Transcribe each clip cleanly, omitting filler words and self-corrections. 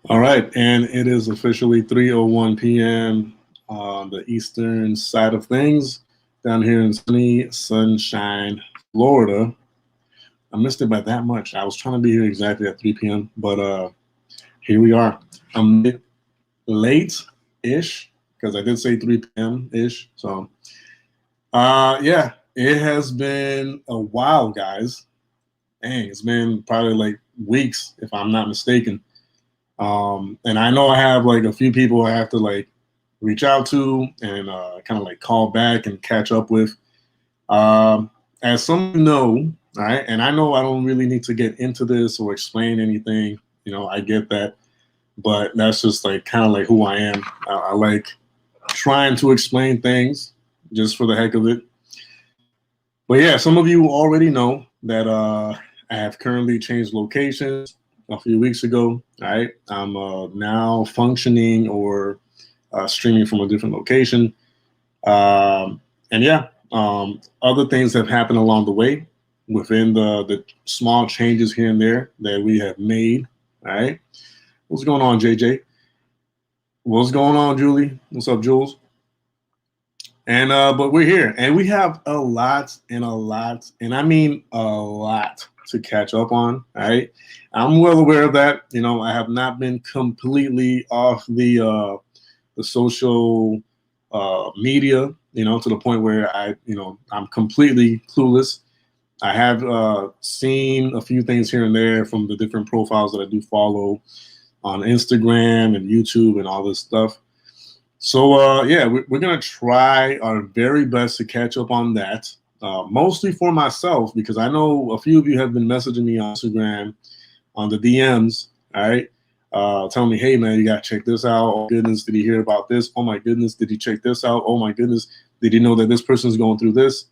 All right, and it is officially 3:01 p.m. on the eastern side of things down here in sunny Sunshine, Florida. I missed it by that much. I was trying to be here exactly at 3 p.m., but here we are. I'm late-ish because I did say 3 p.m.-ish. So, yeah, it has been a while, guys. Dang, it's been probably like weeks, if I'm not mistaken. And I know I have like a few people I have to like reach out to and kind of like call back and catch up with. As some of you know, all right, and I know I don't really need to get into this or explain anything. I get that, but that's just like kind of like who I am. I like trying to explain things just for the heck of it. But yeah, some of you already know that I have currently changed locations a few weeks ago. All right, I'm now functioning or streaming from a different location. And yeah, other things have happened along the way within the small changes here and there that we have made. All right, what's going on, JJ? What's going on, Julie? What's up, Jules? And but we're here, and we have a lot, and I mean a lot to catch up on. All right, I'm well aware of that. I have not been completely off the social media. To the point where I'm completely clueless. I have seen a few things here and there from the different profiles that I do follow on Instagram and YouTube and all this stuff. So yeah, we're gonna try our very best to catch up on that. Mostly for myself because I know a few of you have been messaging me on Instagram on the DMs. All right, telling me, hey man, you gotta check this out. Oh goodness, did you hear about this? Oh my goodness, did you check this out? Oh my goodness, did you know that this person's going through this?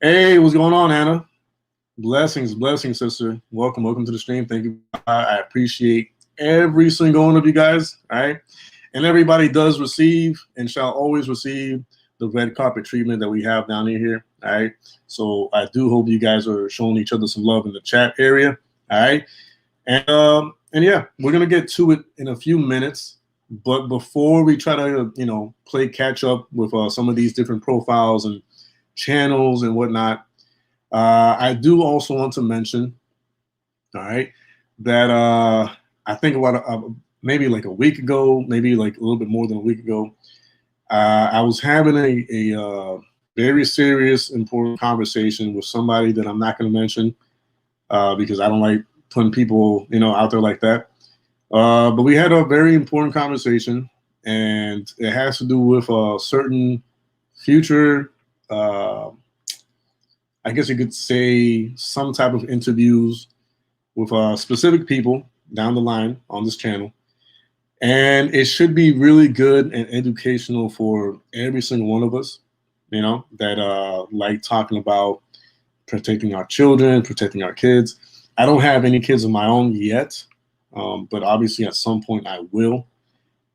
Hey, what's going on, Anna? Blessings, blessings, sister. Welcome to the stream. Thank you. I appreciate every single one of you guys. All right. And everybody does receive and shall always receive the red carpet treatment that we have down here. All right. So I do hope you guys are showing each other some love in the chat area. All right. And yeah, we're gonna get to it in a few minutes. But before we try to play catch up with some of these different profiles and channels and whatnot, I do also want to mention, all right, that I think about maybe like a week ago, maybe like a little bit more than a week ago, I was having a very serious, important conversation with somebody that I'm not going to mention because I don't like putting people, out there like that. But we had a very important conversation, and it has to do with a certain future. I guess you could say some type of interviews with specific people down the line on this channel. And it should be really good and educational for every single one of us, that like talking about protecting our children, protecting our kids. I don't have any kids of my own yet, but obviously at some point I will.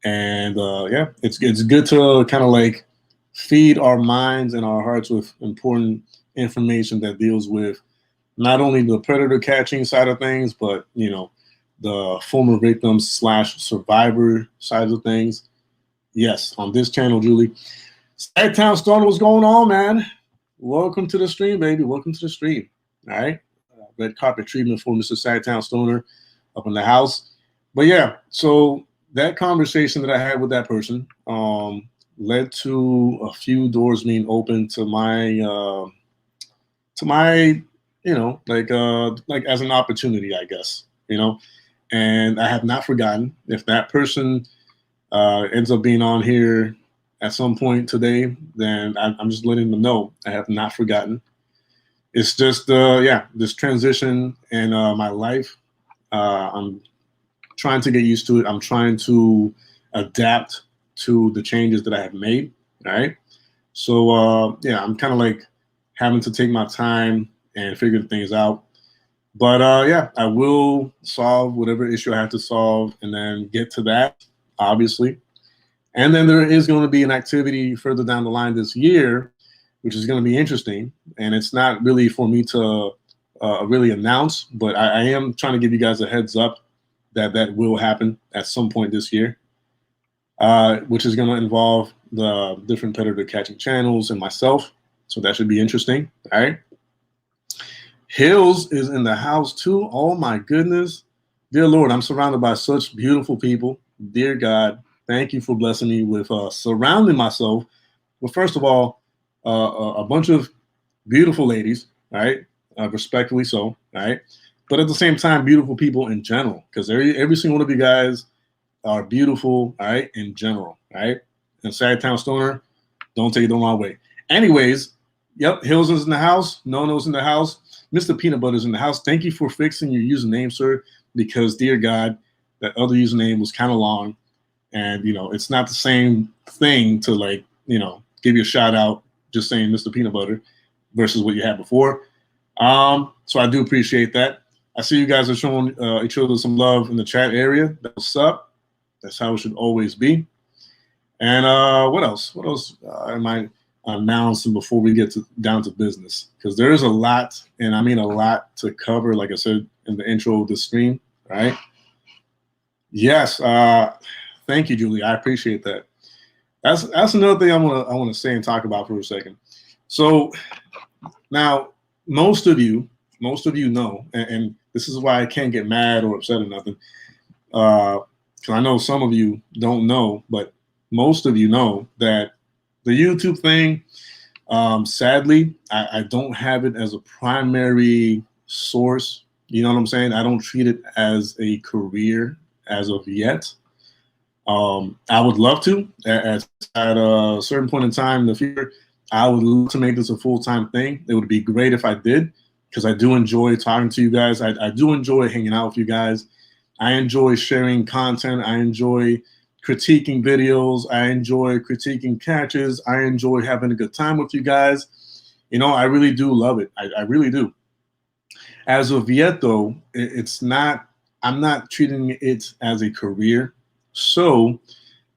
And yeah, it's good to kind of like feed our minds and our hearts with important information that deals with not only the predator catching side of things, but the former victims / survivor side of things. Yes, on this channel, Julie. Town Stone, what's going on, man? Welcome to the stream, baby. Welcome to the stream. All right. Red carpet treatment for Mr. Town Stoner up in the house. But yeah, so that conversation that I had with that person led to a few doors being open to my like as an opportunity, I guess, and I have not forgotten. If that person ends up being on here at some point today, then I'm just letting them know I have not forgotten. It's just, yeah, this transition in my life. I'm trying to get used to it. I'm trying to adapt to the changes that I have made. All right. So, yeah, I'm kind of like having to take my time and figure things out. But yeah, I will solve whatever issue I have to solve and then get to that, obviously. And then there is going to be an activity further down the line this year, which is going to be interesting. And it's not really for me to really announce, but I am trying to give you guys a heads up that will happen at some point this year, which is going to involve the different predator catching channels and myself. So that should be interesting. All right. Hills is in the house too. Oh my goodness. Dear Lord, I'm surrounded by such beautiful people. Dear God, thank you for blessing me with surrounding myself with, first of all, a bunch of beautiful ladies, right? Respectfully so, right? But at the same time, beautiful people in general, because every single one of you guys are beautiful, all right, in general, right? And Sagtown Stoner, don't take it the wrong way. Anyways, yep, Hills is in the house. Nono's in the house. Mr. Peanut Butter's in the house. Thank you for fixing your username, sir, because, dear God, that other username was kind of long. And, you know, it's not the same thing to, like, you know, give you a shout out just saying Mr. Peanut Butter versus what you had before. So I do appreciate that. I see you guys are showing each other some love in the chat area. That's what's up. That's how it should always be. And what else? What else am I announcing before we get down to business? Because there is a lot, and I mean a lot to cover, like I said in the intro of the stream, right? Yes. Thank you, Julie. I appreciate that. That's another thing I want to say and talk about for a second. So now most of you know, and this is why I can't get mad or upset or nothing, because I know some of you don't know, but most of you know that the YouTube thing, sadly, I don't have it as a primary source. You know what I'm saying? I don't treat it as a career as of yet. I would love to at a certain point in time in the future. I would love to make this a full-time thing. It would be great if I did, because I do enjoy talking to you guys. I do enjoy hanging out with you guys. I enjoy sharing content. I enjoy critiquing videos. I enjoy critiquing catches. I enjoy having a good time with you guys. You know, I really do love it. I really do. As of yet, though, it's not. I'm not treating it as a career. So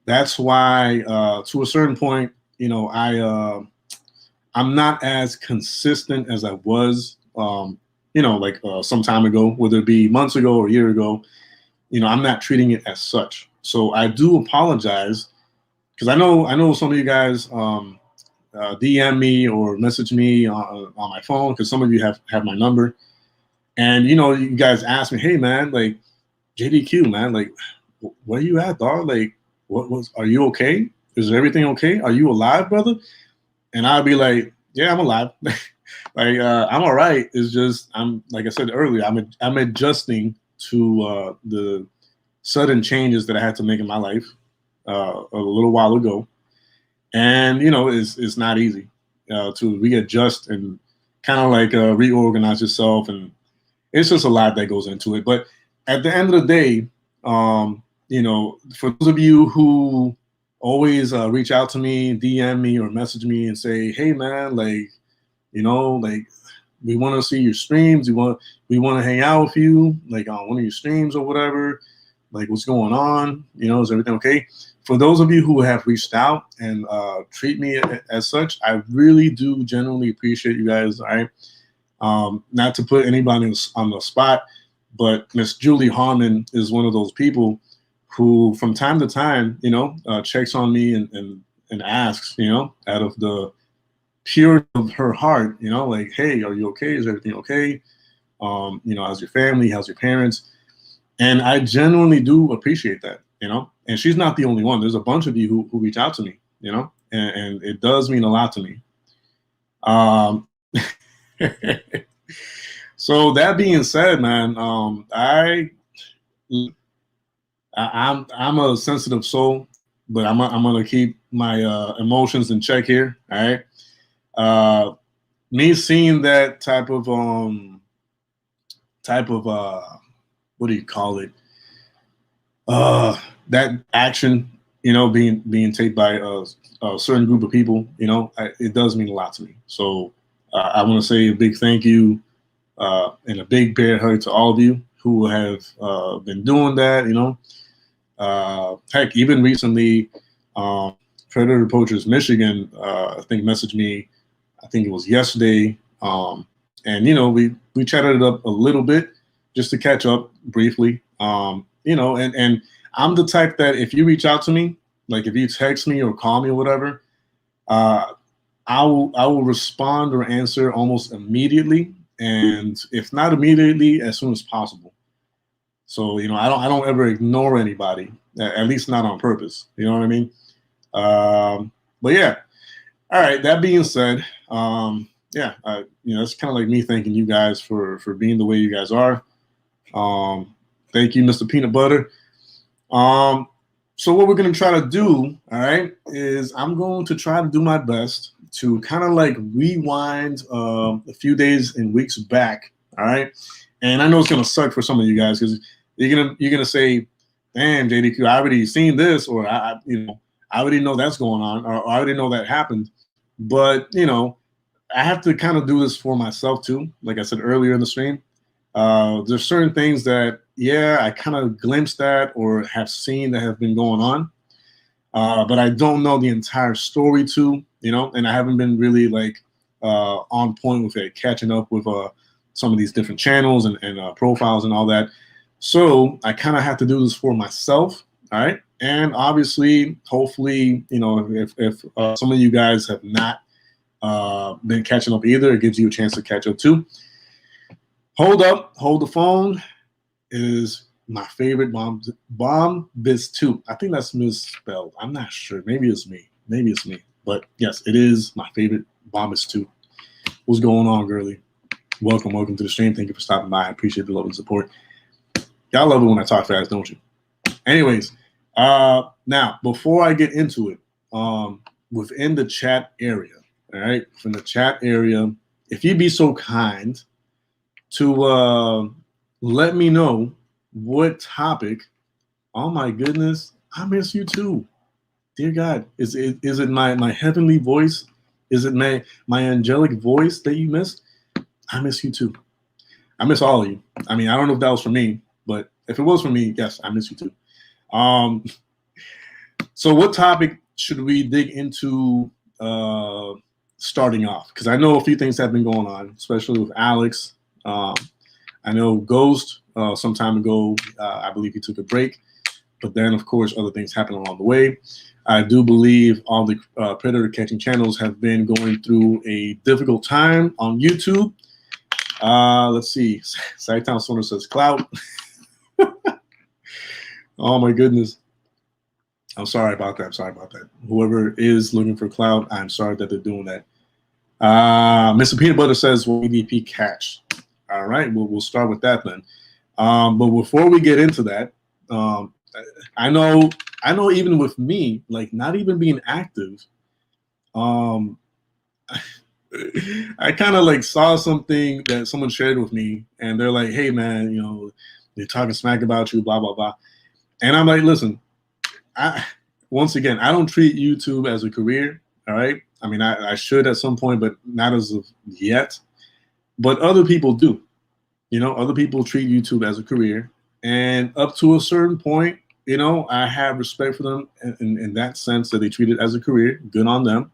that's why, to a certain point, you know, I'm not as consistent as I was, you know, like some time ago, whether it be months ago or a year ago. You know, I'm not treating it as such. So I do apologize, because I know some of you guys DM me or message me on my phone, because some of you have my number, and you know, you guys ask me, hey man, like JDQ, man, like where you at, dog? Like, are you okay? Is everything okay? Are you alive, brother? And I'll be like, yeah, I'm alive. Like, I'm all right. It's just, like I said earlier, I'm adjusting to the sudden changes that I had to make in my life a little while ago. And, you know, it's not easy to readjust and kind of like reorganize yourself. And it's just a lot that goes into it. But at the end of the day, you know, for those of you who always reach out to me, DM me or message me and say, hey man, like, you know, like we want to see your streams. We want to hang out with you, like on one of your streams or whatever. Like, what's going on? You know, is everything okay? For those of you who have reached out and treat me as such, I really do genuinely appreciate you guys. All right. Not to put anybody on the spot, but Miss Julie Harmon is one of those people who from time to time, you know, checks on me and asks, you know, out of the pure of her heart, you know, like, hey, are you okay? Is everything okay? You know, how's your family? How's your parents? And I genuinely do appreciate that, you know, and she's not the only one. There's a bunch of you who reach out to me, you know, and it does mean a lot to me. So that being said, man, I'm a sensitive soul, but I'm gonna keep my emotions in check here. All right. Me seeing that type of what do you call it? That action, you know, being taken by a certain group of people, you know, it does mean a lot to me. So I want to say a big thank you and a big bear hug to all of you who have been doing that, you know. Heck, even recently, Predator Poachers Michigan, I think messaged me, I think it was yesterday, and you know, we chatted it up a little bit just to catch up briefly. You know, and I'm the type that if you reach out to me, like if you text me or call me or whatever, I will respond or answer almost immediately, and if not immediately, as soon as possible. So you know, I don't ever ignore anybody, at least not on purpose. You know what I mean? But yeah, all right. That being said, yeah, you know, it's kind of like me thanking you guys for being the way you guys are. Thank you, Mr. Peanut Butter. So what we're gonna try to do, all right, is I'm going to try to do my best to kind of like rewind a few days and weeks back, all right. And I know it's gonna suck for some of you guys because you're gonna say, "Damn, JDQ, I already seen this," or you know, I already know that's going on, or I already know that happened. But you know, I have to kind of do this for myself too. Like I said earlier in the stream, there's certain things that, yeah, I kind of glimpsed at or have seen that have been going on, but I don't know the entire story too, you know, and I haven't been really like on point with it, catching up with some of these different channels and profiles and all that. So I kind of have to do this for myself, all right? And obviously, hopefully, you know, if some of you guys have not been catching up either, it gives you a chance to catch up too. Hold up, hold the phone is my favorite bomb biz 2. I think that's misspelled. I'm not sure. Maybe it's me. Maybe it's me. But yes, it is my favorite bomb biz 2. What's going on, girly? Welcome to the stream. Thank you for stopping by. I appreciate the love and support. Y'all love it when I talk fast, don't you? Anyways, now before I get into it, within the chat area, all right, from the chat area, if you'd be so kind to let me know what topic. Oh my goodness, I miss you too. Dear God, is it my heavenly voice? Is it my angelic voice that you missed? I miss you too. I miss all of you. I mean, I don't know if that was for me, but if it was for me, yes, I miss you too. So what topic should we dig into starting off? Because I know a few things have been going on, especially with Alex. I know Ghost some time ago, I believe he took a break, but then of course other things happened along the way. I do believe all the predator catching channels have been going through a difficult time on YouTube. Let's see, Side-Town Sonar says clout. Oh my goodness. I'm sorry about that. I'm sorry about that. Whoever is looking for clout, I'm sorry that they're doing that. Mr. Peanut Butter says, well, EDP catch. All right, we'll start with that then. But before we get into that, I know even with me, like not even being active, I kind of like saw something that someone shared with me, and they're like, hey man, you know, they're talking smack about you, blah, blah, blah. And I'm like, listen, once again, I don't treat YouTube as a career, all right? I mean, I should at some point, but not as of yet. But other people do. You know, other people treat YouTube as a career. And up to a certain point, you know, I have respect for them in that sense that they treat it as a career. Good on them.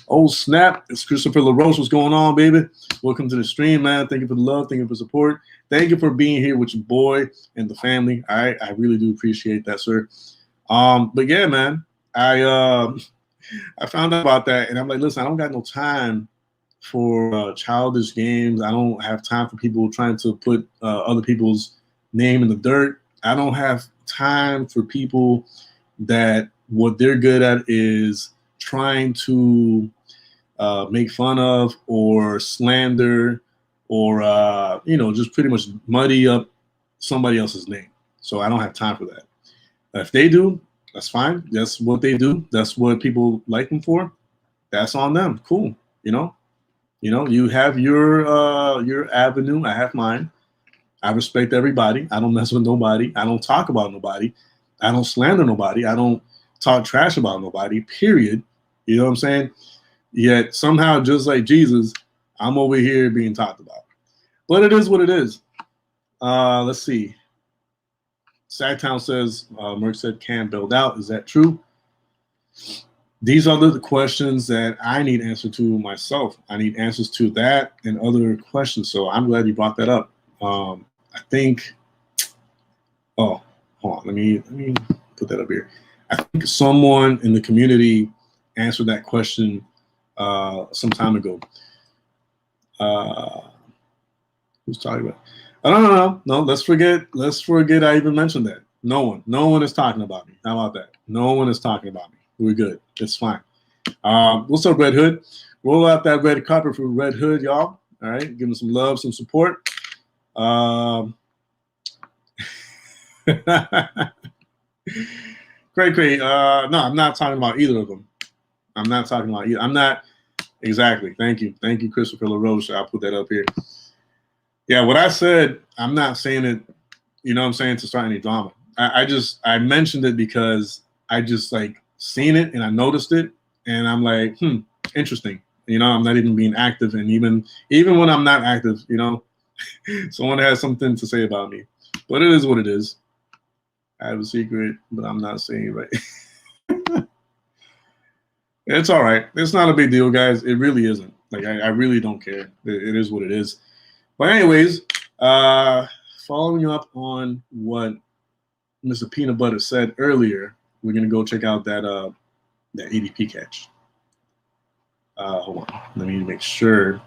Oh, snap. It's Christopher LaRoche. What's going on, baby? Welcome to the stream, man. Thank you for the love. Thank you for support. Thank you for being here with your boy and the family. I really do appreciate that, sir. But yeah, man, I found out about that, and I'm like, listen, I don't got no time for childish games. I don't have time for people trying to put other people's name in the dirt. I don't have time for people that what they're good at is trying to make fun of or slander or you know, just pretty much muddy up somebody else's name. So I don't have time for that. If they do, that's fine. That's what they do. That's what people like them for. That's on them. Cool. You know, you have your avenue. I have mine. I respect everybody. I don't mess with nobody. I don't talk about nobody. I don't slander nobody. I don't talk trash about nobody, period. You know what I'm saying? Yet somehow, just like Jesus, I'm over here being talked about. But it is what it is. Let's see. Sacktown says, Merck said, can't build out. Is that true? These are the questions that I need answers to myself. I need answers to that and other questions. So I'm glad you brought that up. I think Oh, hold on. Let me put that up here. I think someone in the community answered that question some time ago. Who's talking about? No. Let's forget. Let's forget I even mentioned that. No one is talking about me. How about that? No one is talking about me. We're good. It's fine. What's up, Red Hood? Roll out that red carpet for Red Hood, y'all. All right, give him some love, some support. Great. No, I'm not talking about either of them. I'm not talking about either. I'm not exactly. Thank you, Christopher LaRoche. I'll put that up here. Yeah, what I said, I'm not saying it. You know what I'm saying, to start any drama. I mentioned it because I just like seen it and I noticed it and I'm like, interesting. You know, I'm not even being active, and even when I'm not active, you know, someone has something to say about me. But it is what it is. I have a secret, but I'm not saying it right. It's all right. It's not a big deal, guys. It really isn't. Like I really don't care. It is what it is. But anyways, following up on what Mr. Peanut Butter said earlier, we're gonna go check out that ADP catch. Hold on. Let me make sure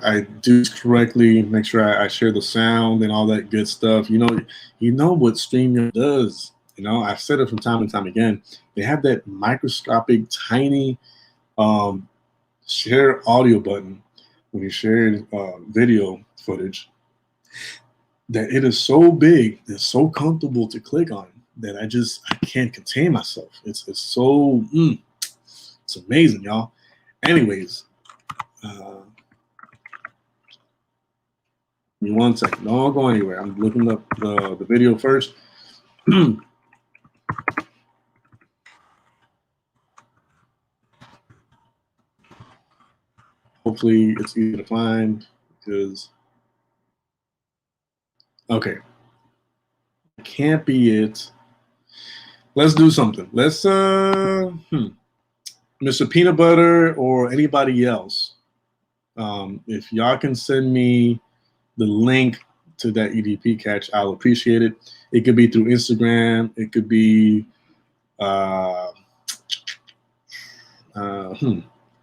I do this correctly. Make sure I share the sound and all that good stuff. You know what StreamYard does. You know, I've said it from time and time again. They have that microscopic, tiny share audio button when you share video footage. That it is so big, it's so comfortable to click on that I can't contain myself. It's so it's amazing, y'all. Anyways, give me 1 second. Don't go anywhere. I'm looking up the video first. Hopefully it's easy to find because okay. Can't be it. Let's do something. Let's Mr. Peanut Butter or anybody else, if y'all can send me the link to that EDP catch, I'll appreciate it. It could be through Instagram. It could be it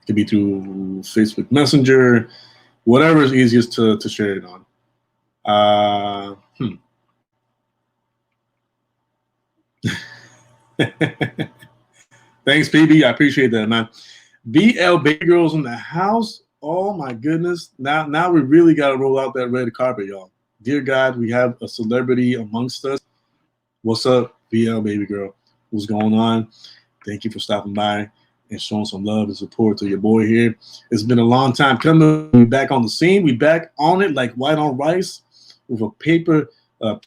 could be through Facebook Messenger, whatever is easiest to share it on. Thanks, PB. I appreciate that, man. BL Baby Girls in the house. Oh my goodness. Now we really got to roll out that red carpet, y'all. Dear God, we have a celebrity amongst us. What's up, BL Baby Girl? What's going on? Thank you for stopping by and showing some love and support to your boy here. It's been a long time coming. We're back on the scene. We back on it like white on rice with a paper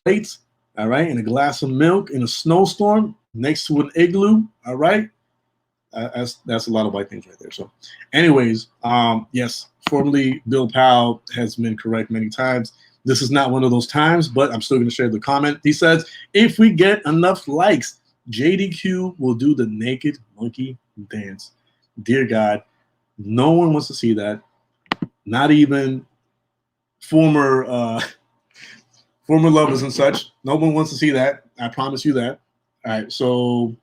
plate, all right, and a glass of milk in a snowstorm next to an igloo, all right? That's a lot of white things right there. So anyways, yes, formerly Bill Powell has been correct many times. This is not one of those times, but I'm still going to share the comment. He says, if we get enough likes, JDQ will do the naked monkey dance. Dear God, no one wants to see that. Not even former lovers and such. No one wants to see that. I promise you that. All right, so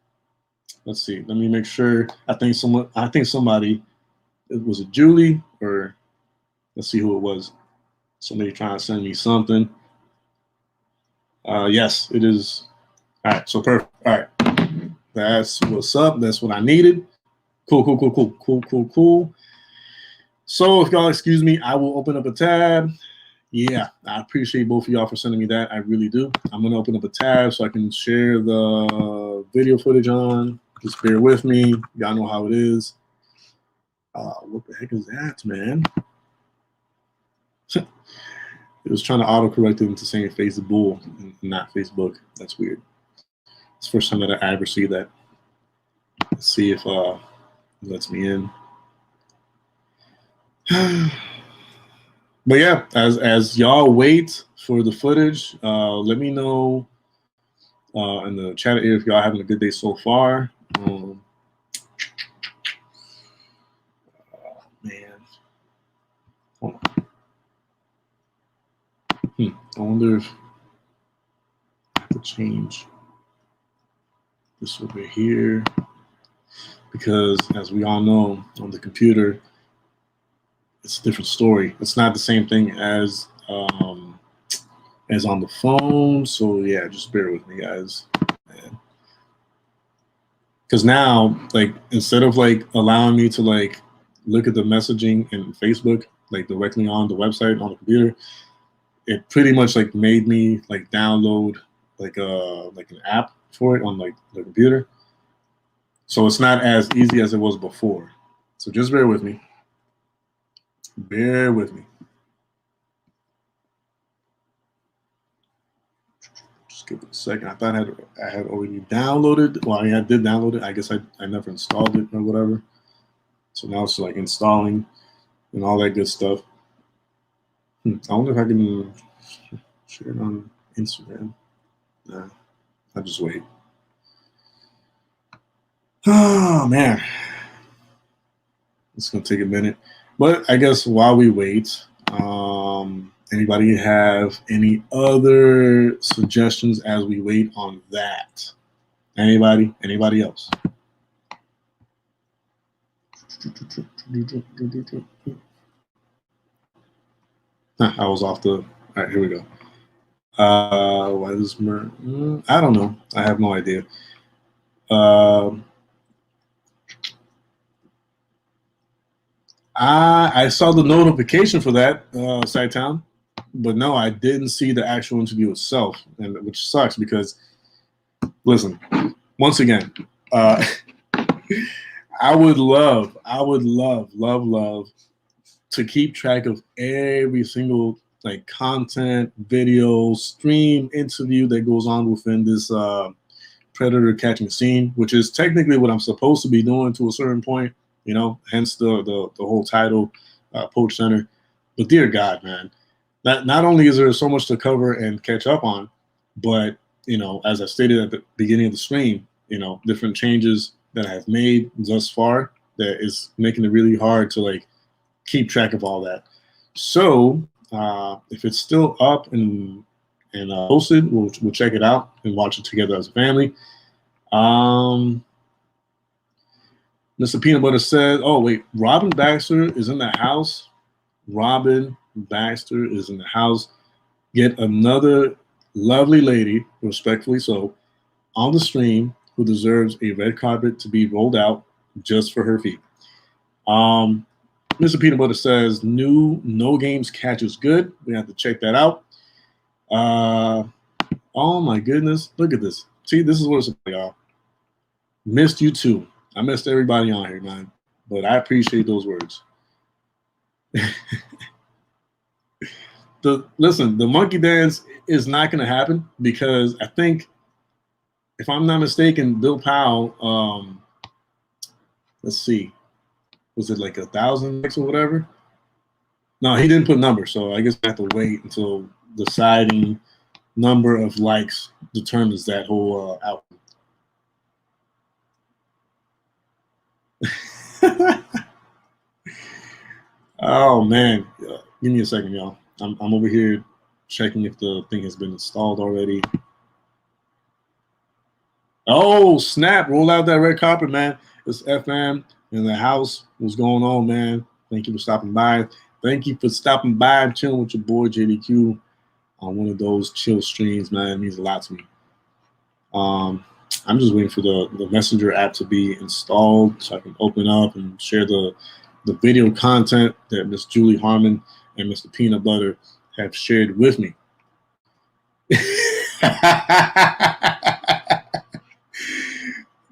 let's see. Let me make sure. I think somebody. Was it Julie or let's see who it was. Somebody trying to send me something. Yes, it is. All right, so perfect. All right, that's what's up. That's what I needed. Cool. So if y'all excuse me, I will open up a tab. Yeah, I appreciate both of y'all for sending me that. I really do. I'm gonna open up a tab so I can share the video footage on. Just bear with me. Y'all know how it is. What the heck is that, man? It was trying to autocorrect it into saying Facebook, not Facebook. That's weird. It's the first time that I ever see that. Let's see if it lets me in. But yeah, as y'all wait for the footage, let me know in the chat area if y'all having a good day so far. Man, hold on. I wonder if I have to change this over here, because as we all know, on the computer, it's a different story. It's not the same thing as on the phone. So yeah, just bear with me, guys. Because now, like, instead of like allowing me to like look at the messaging in Facebook like directly on the website on the computer, it pretty much like made me like download like an app for it on like the computer. So it's not as easy as it was before. So just bear with me. Bear with me. Just give it a second. I thought I had already downloaded. Well, I mean, I did download it. I guess I never installed it or whatever. So now it's like installing and all that good stuff. I wonder if I can share it on Instagram. Nah, I'll just wait. Oh man, it's gonna take a minute. But I guess while we wait, anybody have any other suggestions as we wait on that? Anybody? Anybody else? I was off the. All right, here we go. Why is I don't know. I have no idea. I saw the notification for that, Sci-Town, but no, I didn't see the actual interview itself, and which sucks because, listen, once again, I would love to keep track of every single like content, video, stream, interview that goes on within this predator catching scene, which is technically what I'm supposed to be doing to a certain point. You know, hence the whole title, Poach Center. But dear God, man, not only is there so much to cover and catch up on, but you know, as I stated at the beginning of the stream, you know, different changes that I have made thus far that is making it really hard to like keep track of all that. So if it's still up and posted, we'll check it out and watch it together as a family. Mr. Peanut Butter says, oh, wait, Robin Baxter is in the house. Robin Baxter is in the house. Yet another lovely lady, respectfully so, on the stream who deserves a red carpet to be rolled out just for her feet. Mr. Peanut Butter says, new No Games Catch is good. We have to check that out. Oh, my goodness. Look at this. See, this is what it's about, y'all. Missed you too. I missed everybody on here, man. But I appreciate those words. Listen, the monkey dance is not going to happen because I think, if I'm not mistaken, Bill Powell, let's see, was it like 1,000 likes or whatever? No, he didn't put numbers, so I guess I have to wait until the deciding number of likes determines that whole outcome. Oh man, give me a second, y'all. I'm over here checking if the thing has been installed already. Oh snap! Roll out that red carpet, man. It's FM in the house. What's going on, man? Thank you for stopping by. Thank you for stopping by and chilling with your boy JDQ on one of those chill streams, man. It means a lot to me. I'm just waiting for the Messenger app to be installed so I can open up and share the video content that Miss Julie Harmon and Mr. Peanut Butter have shared with me.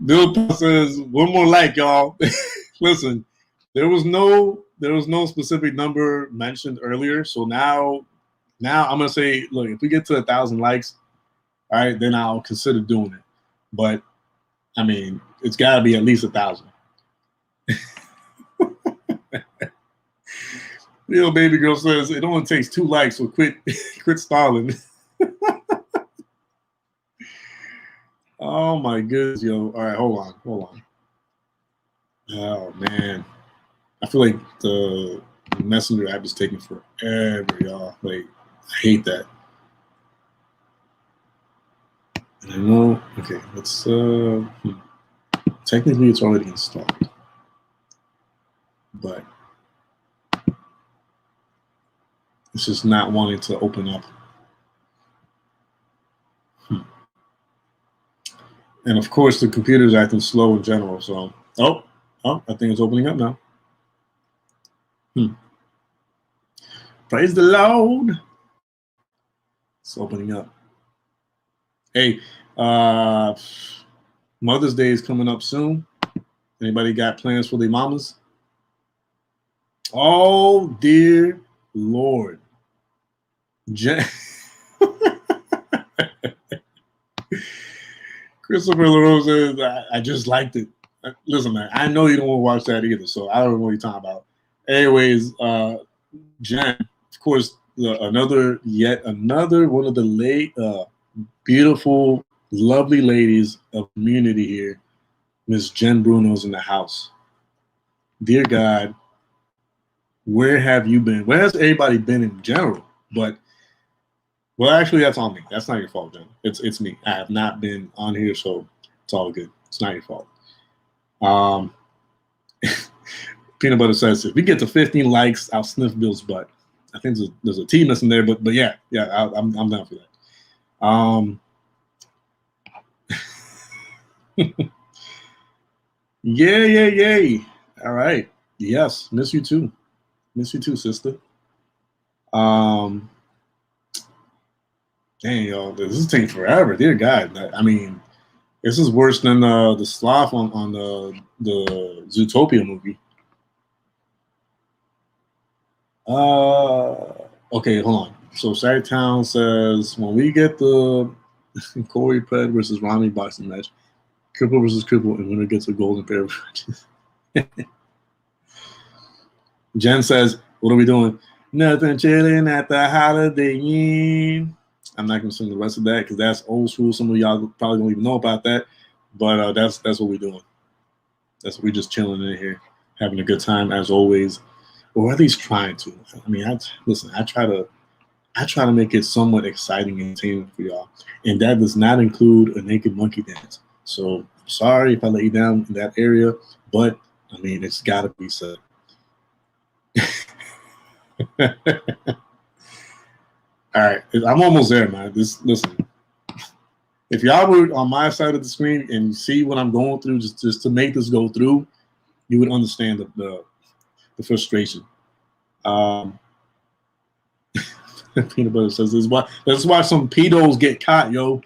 Bill says, one more like, y'all. Listen, there was no specific number mentioned earlier. So now I'm gonna say, look, if we get to 1,000 likes, all right, then I'll consider doing it. But I mean, it's gotta be at least 1,000. Little baby girl says it only takes 2 likes, so quit stalling. Oh my goodness, yo. All right, hold on. Oh man. I feel like the Messenger app is taking forever, y'all. Like, I hate that. And I know, okay, let's, technically it's already installed, but it's just not wanting to open up. And of course, the computer's acting slow in general. So, oh, I think it's opening up now. Praise the Lord. It's opening up. Hey, Mother's Day is coming up soon. Anybody got plans for their mamas? Oh, dear Lord. Christopher LaRose says, I just liked it. Listen, man, I know you don't want to watch that either, so I don't know what you're talking about. Anyways, Jen, of course, yet another one of the late, beautiful, lovely ladies of community here, Miss Jen Bruno's in the house. Dear God, where have you been? Where has everybody been in general? But well, actually, that's on me. That's not your fault, Jen. It's me. I have not been on here, so it's all good. It's not your fault. Peanut Butter says, if we get to 15 likes, I'll sniff Bill's butt. I think there's a T missing there, but yeah, I'm down for that. Yay. All right. Yes, miss you too. Miss you too, sister. Dang, y'all, this is taking forever. Dear God. I mean, this is worse than the sloth on the Zootopia movie. Okay, hold on. So Town says, when we get the Corey Pred versus Rami boxing match, Cripple versus Cripple, and winner gets a golden pair of matches. Jen says, what are we doing? Nothing, chilling at the Holiday Inn. I'm not going to sing the rest of that because that's old school. Some of y'all probably don't even know about that, but that's what we're doing. We're just chilling in here, having a good time as always, or at least trying to. I mean, listen, I try to make it somewhat exciting and entertaining for y'all, and that does not include a naked monkey dance. So sorry if I let you down in that area, but I mean, it's got to be said. All right, I'm almost there, man. Listen, if y'all were on my side of the screen and you see what I'm going through, just to make this go through, you would understand the frustration. Peanut Butter says, let's watch some pedos get caught, yo.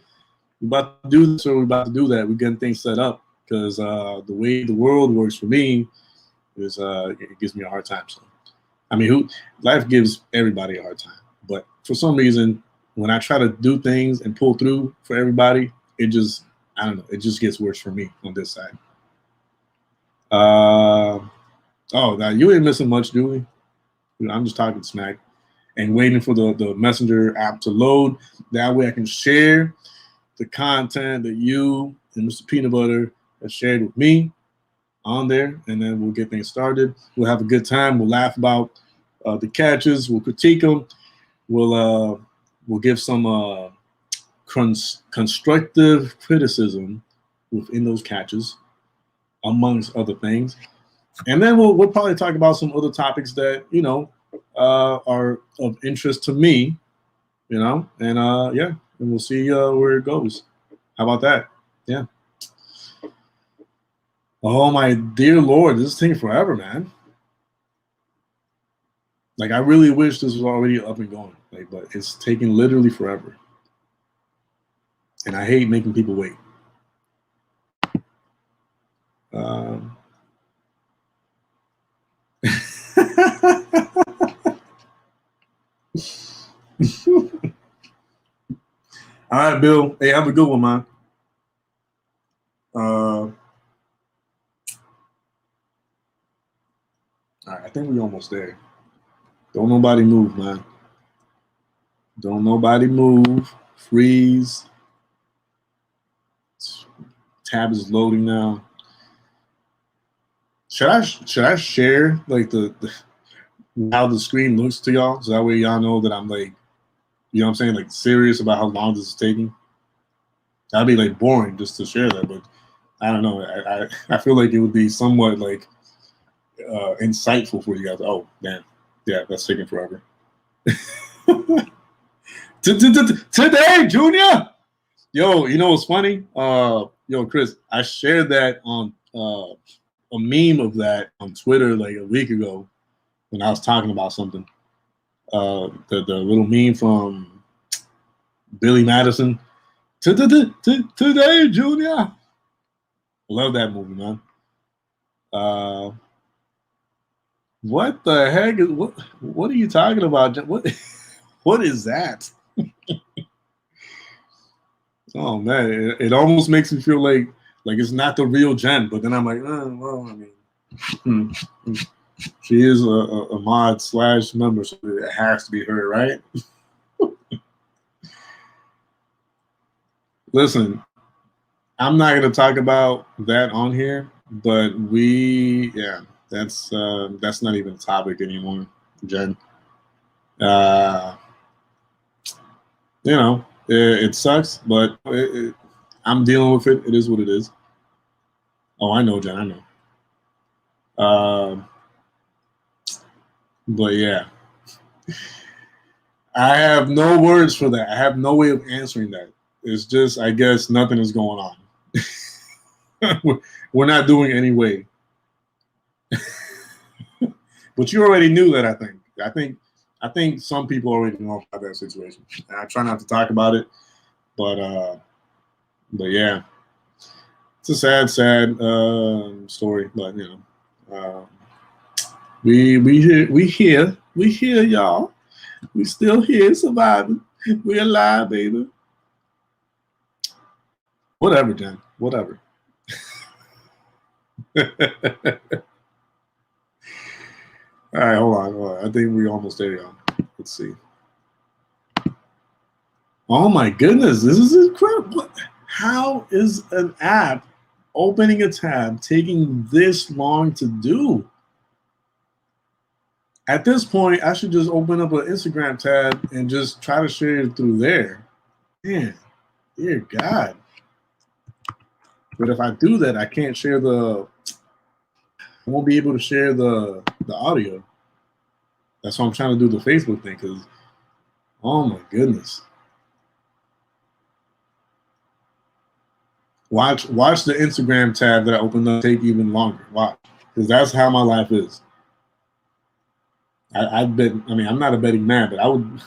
We're about to do this or we're about to do that. We're getting things set up because the way the world works for me is it gives me a hard time. So, I mean, life gives everybody a hard time. But for some reason, when I try to do things and pull through for everybody, I don't know, it just gets worse for me on this side. Oh, now you ain't missing much, Julie. I'm just talking smack and waiting for the Messenger app to load. That way I can share the content that you and Mr. Peanut Butter have shared with me on there, and then we'll get things started. We'll have a good time. We'll laugh about the catches. We'll critique them. We'll give some constructive criticism within those catches, amongst other things. And then we'll probably talk about some other topics that, are of interest to me, and yeah, and we'll see where it goes. How about that? Yeah. Oh my dear Lord, this is taking forever, man. Like, I really wish this was already up and going, but it's taking literally forever. And I hate making people wait. All right, Bill. Hey, have a good one, man. All right, I think we're almost there. Don't nobody move, man. Don't nobody move. Freeze. Tab is loading now. Should I share like the how the screen looks to y'all, so that way y'all know that I'm like, you know what I'm saying, like serious about how long this is taking? That'd be like boring just to share that, but I don't know. I feel like it would be somewhat like insightful for you guys. Oh, damn. Yeah, that's taking forever. Today, Junior. Yo, you know what's funny? Yo, Chris, I shared that on a meme of that on Twitter like a week ago when I was talking about something. The little meme from Billy Madison. Today, Junior. Love that movie, man. What the heck is what are you talking about? What is that? Oh man, it almost makes me feel like it's not the real Jen, but then I'm like, well, I mean, she is a mod / member, so it has to be her, right? Listen, I'm not going to talk about that on here, but that's not even a topic anymore, Jen. You know, it sucks, but I'm dealing with it. It is what it is. Oh, I know, Jen. I know. But yeah, I have no words for that. I have no way of answering that. It's just, I guess, nothing is going on. We're not doing any way. But you already knew that. I think some people already know about that situation. And I try not to talk about it, but yeah, it's a sad story. But you know, we here, y'all. We still here, surviving. We alive, baby. Whatever, Jen. Whatever. All right, hold on. I think we're almost there, y'all. Let's see. Oh my goodness, this is incredible. How is an app opening a tab taking this long to do? At this point, I should just open up an Instagram tab and just try to share it through there. Man, dear God. But if I do that, I can't share I won't be able to share the audio. That's why I'm trying to do the Facebook thing, because, oh my goodness. Watch the Instagram tab that I opened up take even longer. Watch, because that's how my life is. I bet. I mean, I'm not a betting man, but I would,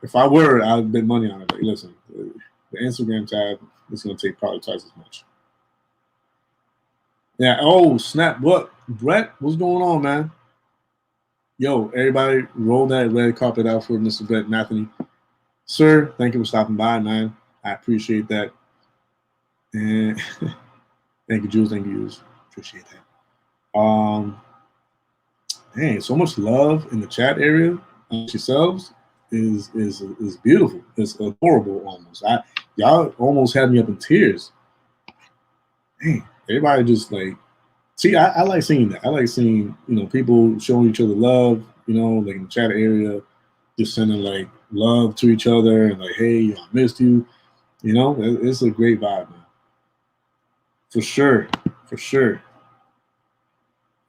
if I were, I would bet money on it. Like, listen, the Instagram tab is going to take probably twice as much. Yeah. Oh snap! What, Brett? What's going on, man? Yo, everybody, roll that red carpet out for Mr. Brett Matheny. Sir, thank you for stopping by, man. I appreciate that. And thank you, Jules. Thank you, Jules. Appreciate that. Dang, so much love in the chat area yourselves is beautiful. It's adorable almost. Y'all almost had me up in tears. Dang, everybody just like, see, I like seeing that. I like seeing, people showing each other love, like in the chat area, just sending like love to each other and like, hey, I missed you. It's a great vibe, man. For sure.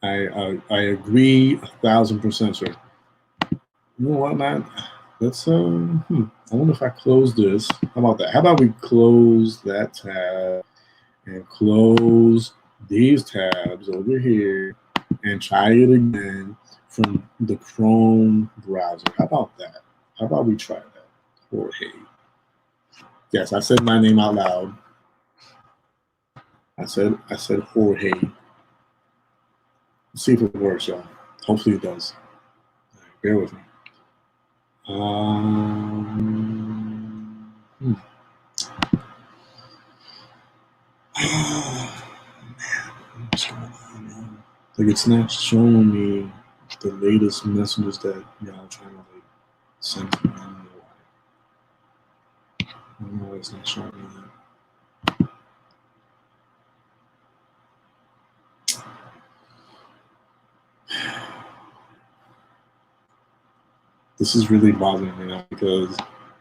I agree 1,000%, sir. You know what, man? Let's I wonder if I close this. How about that? How about we close that tab and close these tabs over here and try it again from the Chrome browser? How about that? How about we try that? Jorge. Yes, I said my name out loud. I said Jorge. Let's see if it works, y'all. Hopefully it does. Right, bear with me. What's going on, man? Like, it's not showing me the latest messages that y'all trying to like send to me. I don't know why it's not showing me that. This is really bothering me now because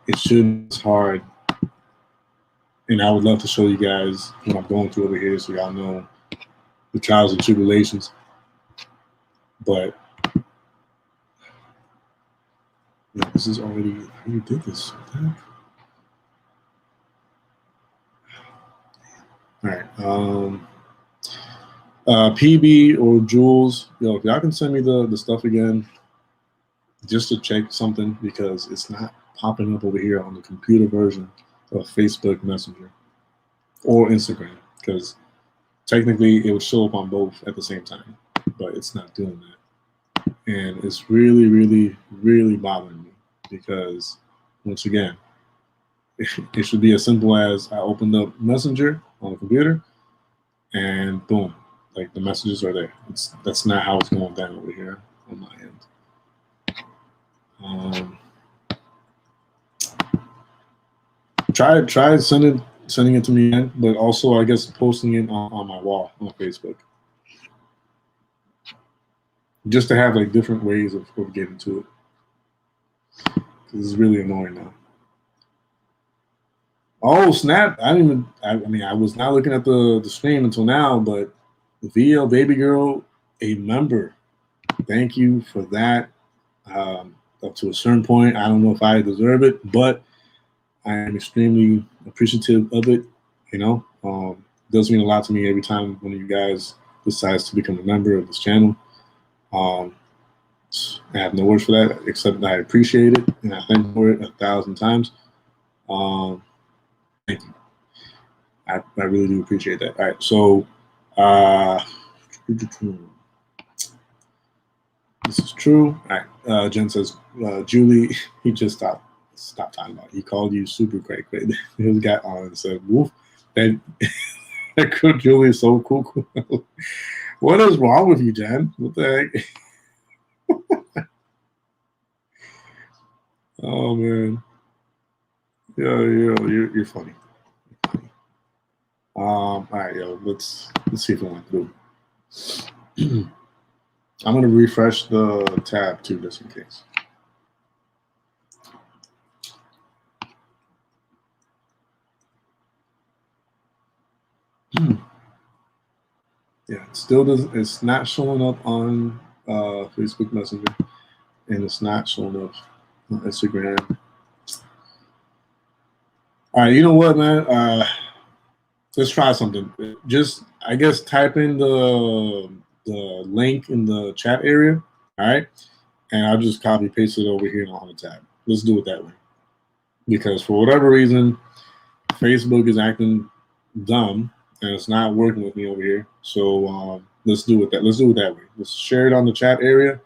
it should be hard And I would love to show you guys what I'm going through over here so y'all know the trials and tribulations. But yeah, this is already, I already did this. All right. PB or Jules, yo, if y'all can send me the stuff again, just to check something, because it's not popping up over here on the computer version of Facebook Messenger or Instagram, because technically it would show up on both at the same time, but it's not doing that. And it's really, really, really bothering me, because once again, it should be as simple as I opened up Messenger on the computer and boom, like the messages are there. That's not how it's going down over here on my end. Try sending it to me again, but also I guess posting it on my wall on Facebook, just to have like different ways of getting to it. This is really annoying now. Oh snap! I didn't even. I mean, I was not looking at the stream until now, but VL Baby Girl, a member. Thank you for that. Up to a certain point, I don't know if I deserve it, but I am extremely appreciative of it. You know, it does mean a lot to me every time one of you guys decides to become a member of this channel. I have no words for that except that I appreciate it and I thank for it 1,000 times. Thank you. I really do appreciate that. All right, so this is true. All right, Jen says, Julie, he just stopped talking about it. He called you super great. His guy on and said, woof, that girl Julie is so cool. What is wrong with you, Jen? What the heck? Oh man. Yeah, you're funny. All right, yo, let's see if it went through. I'm gonna refresh the tab too, just in case. Yeah, it still does. It's not showing up on Facebook Messenger, and it's not showing up on Instagram. All right, you know what, man? Let's try something. Just, I guess, type in the link in the chat area. All right, and I'll just copy paste it over here on the tab. Let's do it that way, because for whatever reason, Facebook is acting dumb and it's not working with me over here. So let's do it that way. Let's share it on the chat area.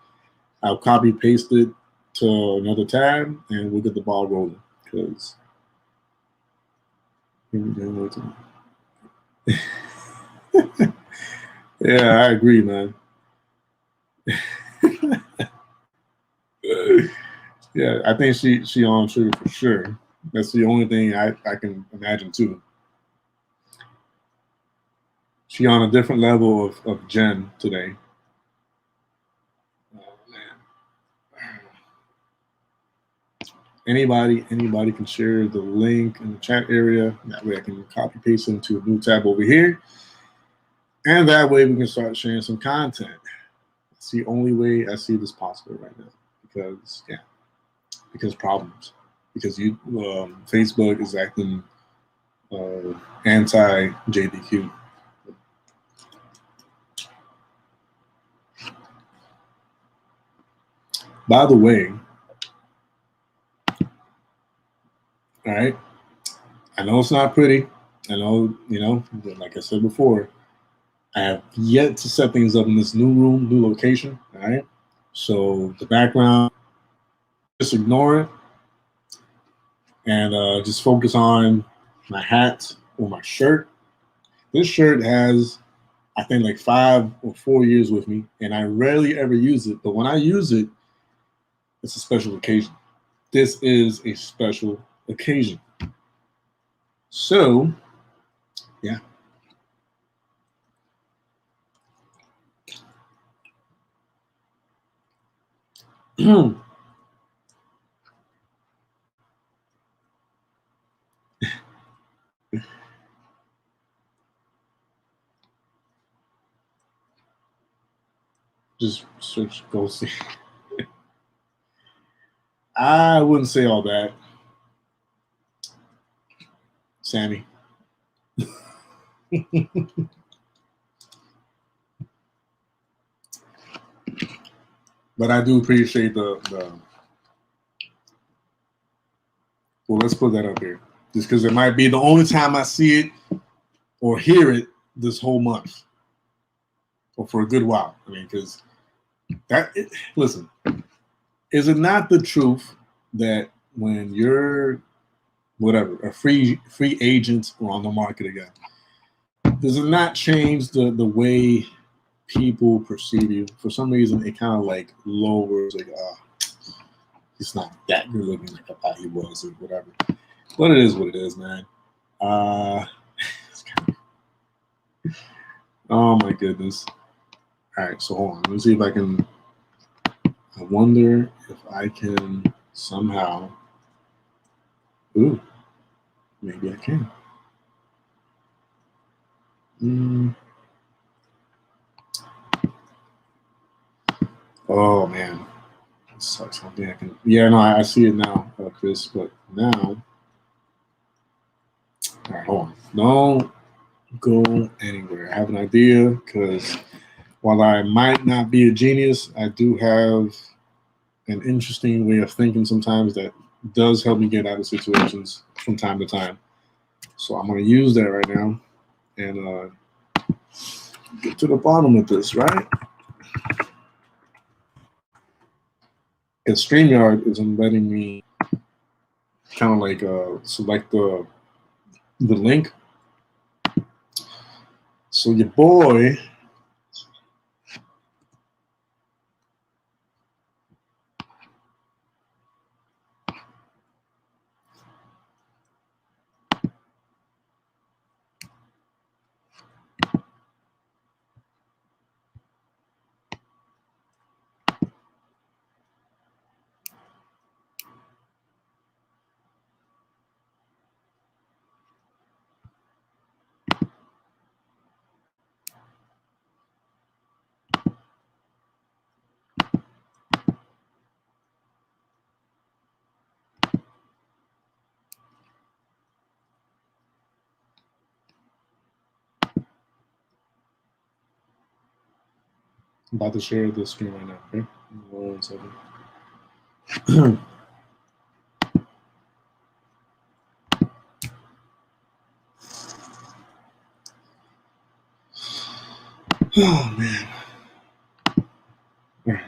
I'll copy paste it to another tab and we'll get the ball rolling. Because yeah, I agree, man. Yeah, I think she on sugar for sure. That's the only thing I can imagine too. She on a different level of Jen today. Oh man. Anybody can share the link in the chat area. That way I can copy paste it into a new tab over here. And that way we can start sharing some content. It's the only way I see this possible right now. Because problems. Because Facebook is acting anti-JDQ. By the way, all right, I know it's not pretty. I know, like I said before, I have yet to set things up in this new room, new location, all right? So the background, just ignore it and just focus on my hat or my shirt. This shirt has, I think, like 5 or 4 years with me, and I rarely ever use it. But when I use it, it's a special occasion. This is a special occasion. So, yeah. Just search, go see. I wouldn't say all that, Sammy. But I do appreciate the well, let's put that up here. Just because it might be the only time I see it or hear it this whole month. Or for a good while. I mean, because listen, is it not the truth that when you're whatever, a free agent or on the market again, does it not change the way people perceive you? For some reason, it kind of like lowers, like, he's not that good looking like I thought he was, or whatever. But it is what it is, man. Oh my goodness. All right, so hold on. Let me see if I can. I wonder if I can somehow. Ooh, maybe I can. Oh man, that sucks. I don't think I can. Yeah, no, I see it now, Chris. But now, all right, hold on. Don't go anywhere. I have an idea because while I might not be a genius, I do have an interesting way of thinking sometimes that does help me get out of situations from time to time. So I'm going to use that right now and get to the bottom of this, right? And StreamYard isn't letting me kind of like select the link. So your boy I'm about to share the screen right now. Okay, 1 second. Oh man. All right.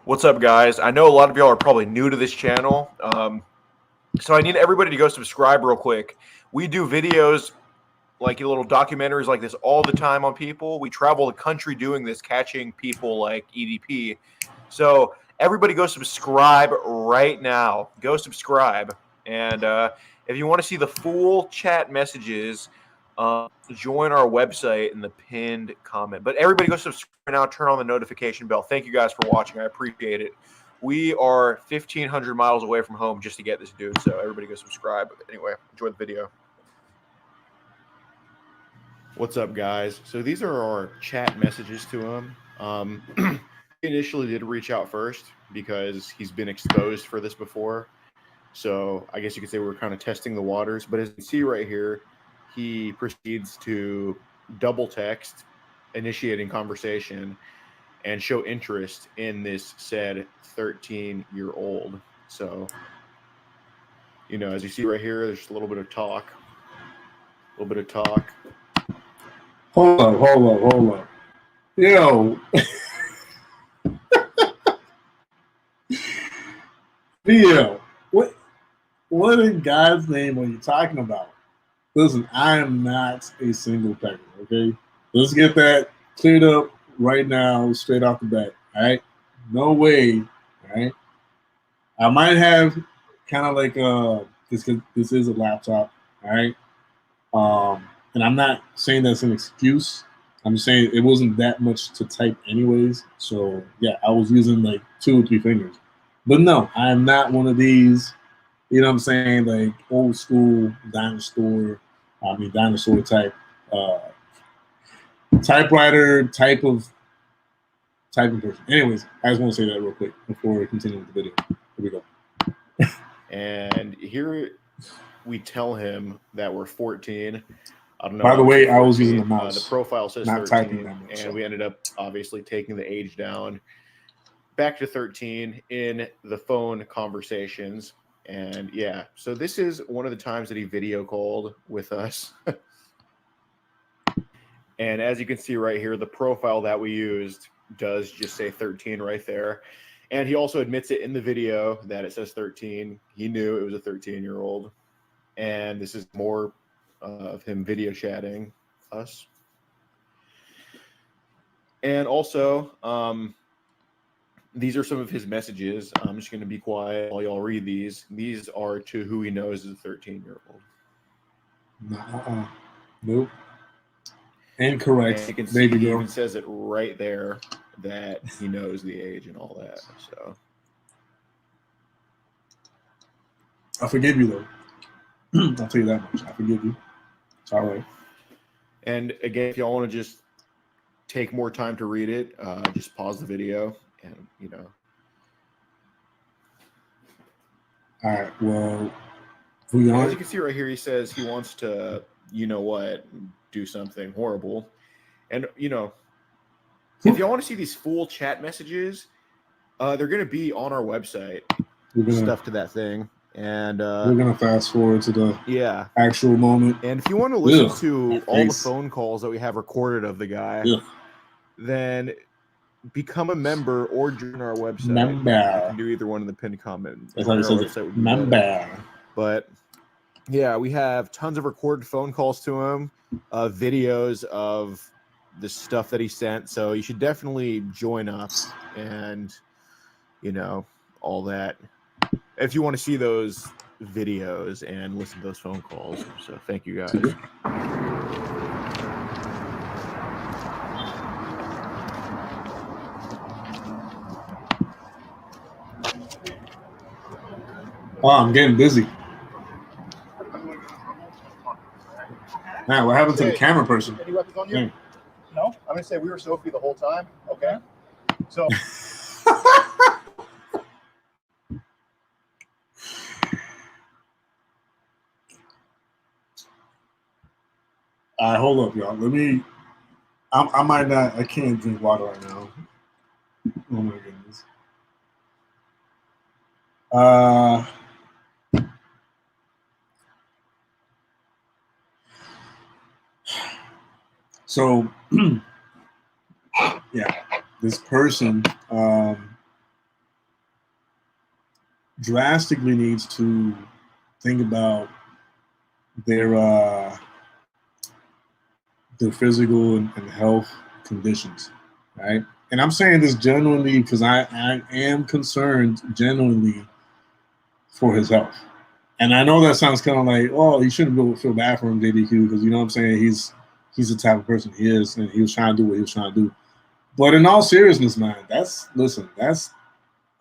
What's up, guys? I know a lot of y'all are probably new to this channel, so I need everybody to go subscribe real quick. We do videos like little documentaries like this all the time on people. We travel the country doing this, catching people like EDP. So everybody go subscribe right now. Go subscribe. And if you want to see the full chat messages, join our website in the pinned comment. But everybody go subscribe now. Turn on the notification bell. Thank you guys for watching. I appreciate it. We are 1,500 miles away from home just to get this dude. So everybody go subscribe. Anyway, enjoy the video. What's up, guys? So these are our chat messages to him. He initially did reach out first because he's been exposed for this before. So I guess you could say we're kind of testing the waters. But as you can see right here, he proceeds to double text, initiating conversation, and show interest in this said 13-year-old. So, you know, as you see right here, there's a little bit of talk. Hold up. Yo. Theo, what in God's name are you talking about? Listen, I am not a single pecker, okay? Let's get that cleared up right now, straight off the bat, all right? No way, all right? I might have kind of like this is a laptop, all right? And I'm not saying that's an excuse. I'm just saying it wasn't that much to type anyways. So yeah, I was using like 2 or 3 fingers. But no, I am not one of these, you know what I'm saying, like old school dinosaur type typewriter type of typing person. Anyways, I just want to say that real quick before we continue with the video. Here we go. And here we tell him that we're 14. I don't know. By the way, I was using the mouse. The profile says not 13, that much, and so. we ended up obviously taking the age down back to 13 in the phone conversations. And yeah, so this is one of the times that he video called with us. And as you can see right here, the profile that we used does just say 13 right there. And he also admits it in the video that it says 13. He knew it was a 13-year-old. And this is more of him video chatting us. And also, these are some of his messages. I'm just going to be quiet while y'all read these. These are to who he knows is a 13-year-old. Nope. Incorrect. And you can see Baby he girl. even says it right there that he knows the age and all that. So I forgive you though. I'll tell you that much. I forgive you. It's all right. And again, if y'all want to just take more time to read it, just pause the video and, you know. All right. Well, as you can see right here, he says he wants to, you know what, do something horrible. And, you know, if y'all want to see these full chat messages, they're going to be on our website. Stuff to that thing. And we're going to fast forward to the actual moment. And if you want to listen to all the phone calls that we have recorded of the guy, then become a member or join our website. You can do either one in the pinned comment. That's how you say it. Member. But yeah, we have tons of recorded phone calls to him, videos of the stuff that he sent. So you should definitely join up and, you know, all that. If you want to see those videos and listen to those phone calls. So thank you guys. Oh, I'm getting busy. Man, what happened to the camera person? Any weapons on you? No? I'm going to say we were Sophie the whole time. Okay. So. All right, hold up, y'all. Let me. I might not. I can't drink water right now. Oh my goodness. So, yeah, this person drastically needs to think about their physical and health conditions, right? And I'm saying this genuinely because I am concerned genuinely for his health. And I know that sounds kind of like, oh, you shouldn't feel bad for him, JDQ, because you know what I'm saying? He's the type of person he is, and he was trying to do what he was trying to do. But in all seriousness, man, that's,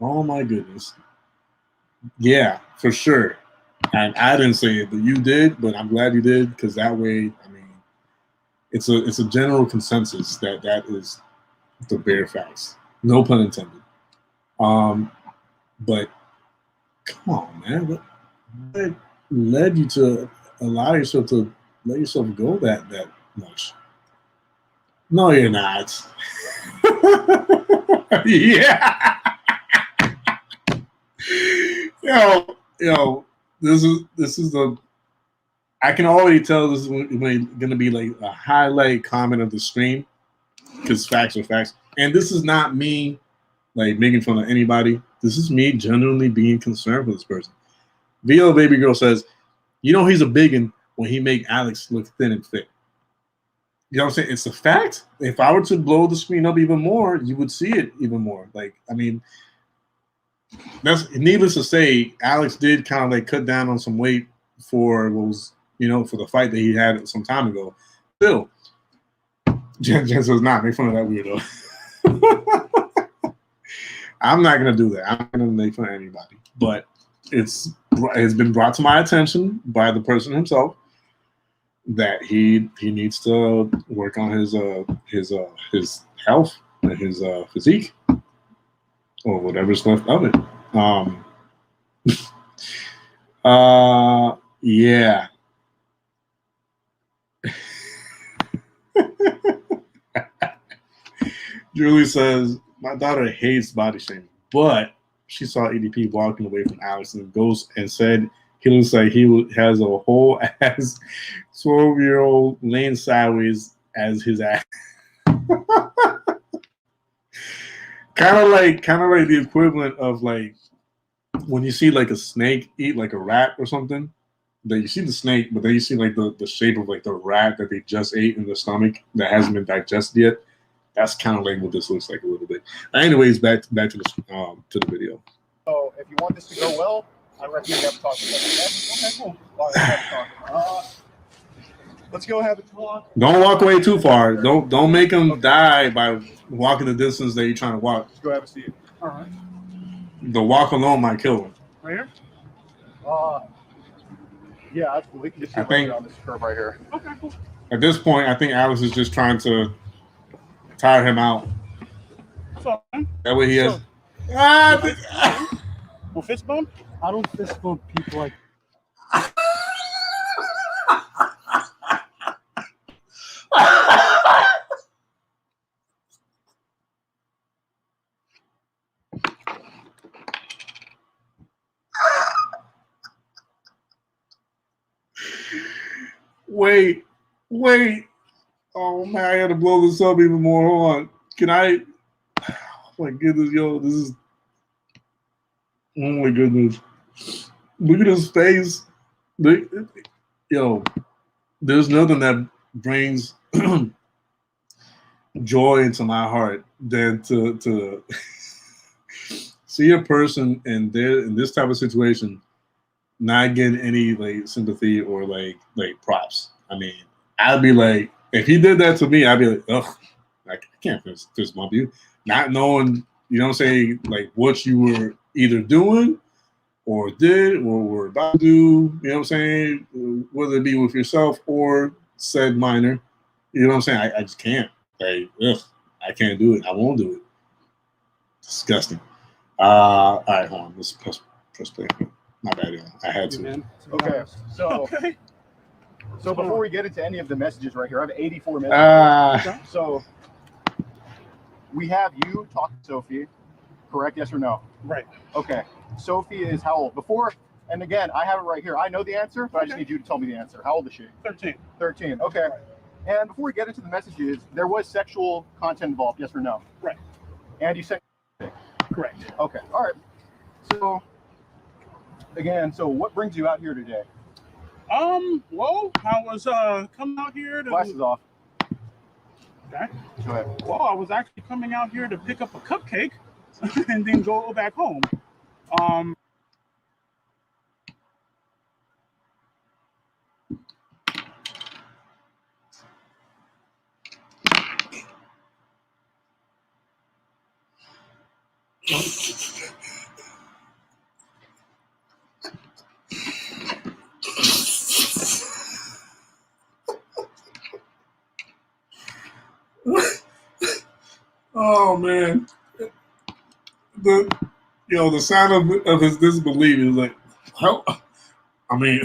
oh my goodness. Yeah, for sure. And I didn't say it, but you did, but I'm glad you did, because that way, I mean, it's a general consensus that is the bare facts. No pun intended. But come on, man. What led you to allow yourself to let yourself go that much? No, you're not. Yeah. Yo, this is the. I can already tell this is going to be like a highlight comment of the stream, because facts are facts. And this is not me like making fun of anybody. This is me genuinely being concerned for this person. VL Baby Girl says, you know he's a biggin when he make Alex look thin and fit. You know what I'm saying? It's a fact. If I were to blow the screen up even more, you would see it even more. Like, I mean, that's needless to say, Alex did kind of like cut down on some weight for what was, you know, for the fight that he had some time ago. Still, Jen says, nah, make fun of that weirdo. I'm not gonna do that. I'm not gonna make fun of anybody. But it's been brought to my attention by the person himself that he needs to work on his health and his physique or whatever's left of it. Yeah. Julie says, my daughter hates body shaming, but she saw EDP walking away from Alex and goes and said he looks like he has a whole ass 12-year-old laying sideways as his ass. kind of like the equivalent of like when you see like a snake eat like a rat or something. That you see the snake, but then you see like the shape of like the rat that they just ate in the stomach that hasn't been digested yet. That's kind of like what this looks like a little bit. Anyways, back to the video. So if you want this to go well, I recommend you have a talk with them. Okay, cool. All right, let's go have a talk. Don't walk away too far. Don't make them die by walking the distance that you're trying to walk. Let's go have a seat. All right. The walk alone might kill them. Right here? Yeah, that's cool. We can just see on this curve right here. Okay, cool. At this point, I think Alex is just trying to tire him out. So, That way he has. well, fist bump? I don't fist bump people like. Wait. Oh man, I had to blow this up even more. Hold on. Can I? Oh my goodness, yo, this is. Oh my goodness. Look at his face. Yo, there's nothing that brings joy into my heart than to see a person in this type of situation not getting any like sympathy or like props. I mean, I'd be like, if he did that to me, I'd be like, ugh, I can't fist bump you. Not knowing, you know what I'm saying, like what you were either doing or did or were about to do, you know what I'm saying, whether it be with yourself or said minor, you know what I'm saying? I just can't. Like, ugh, I can't do it. I won't do it. Disgusting. All right, hold on. Let's press play. My bad, y'all. I had to. Okay, so before we get into any of the messages right here, I have 84 messages. So we have you talk to Sophie, correct? Yes or no? Right. Okay. Sophie is how old? Before, and again, I have it right here. I know the answer, but I just need you to tell me the answer. How old is she? 13. 13. Okay. And before we get into the messages, there was sexual content involved, yes or no? Right. And you said Correct. okay. All right. So again, so what brings you out here today? Well, I was coming out here to Glasses off. Okay. Go ahead. Well, I was actually coming out here to pick up a cupcake and then go back home. Oh man, the sound of his disbelief is like, well, I mean,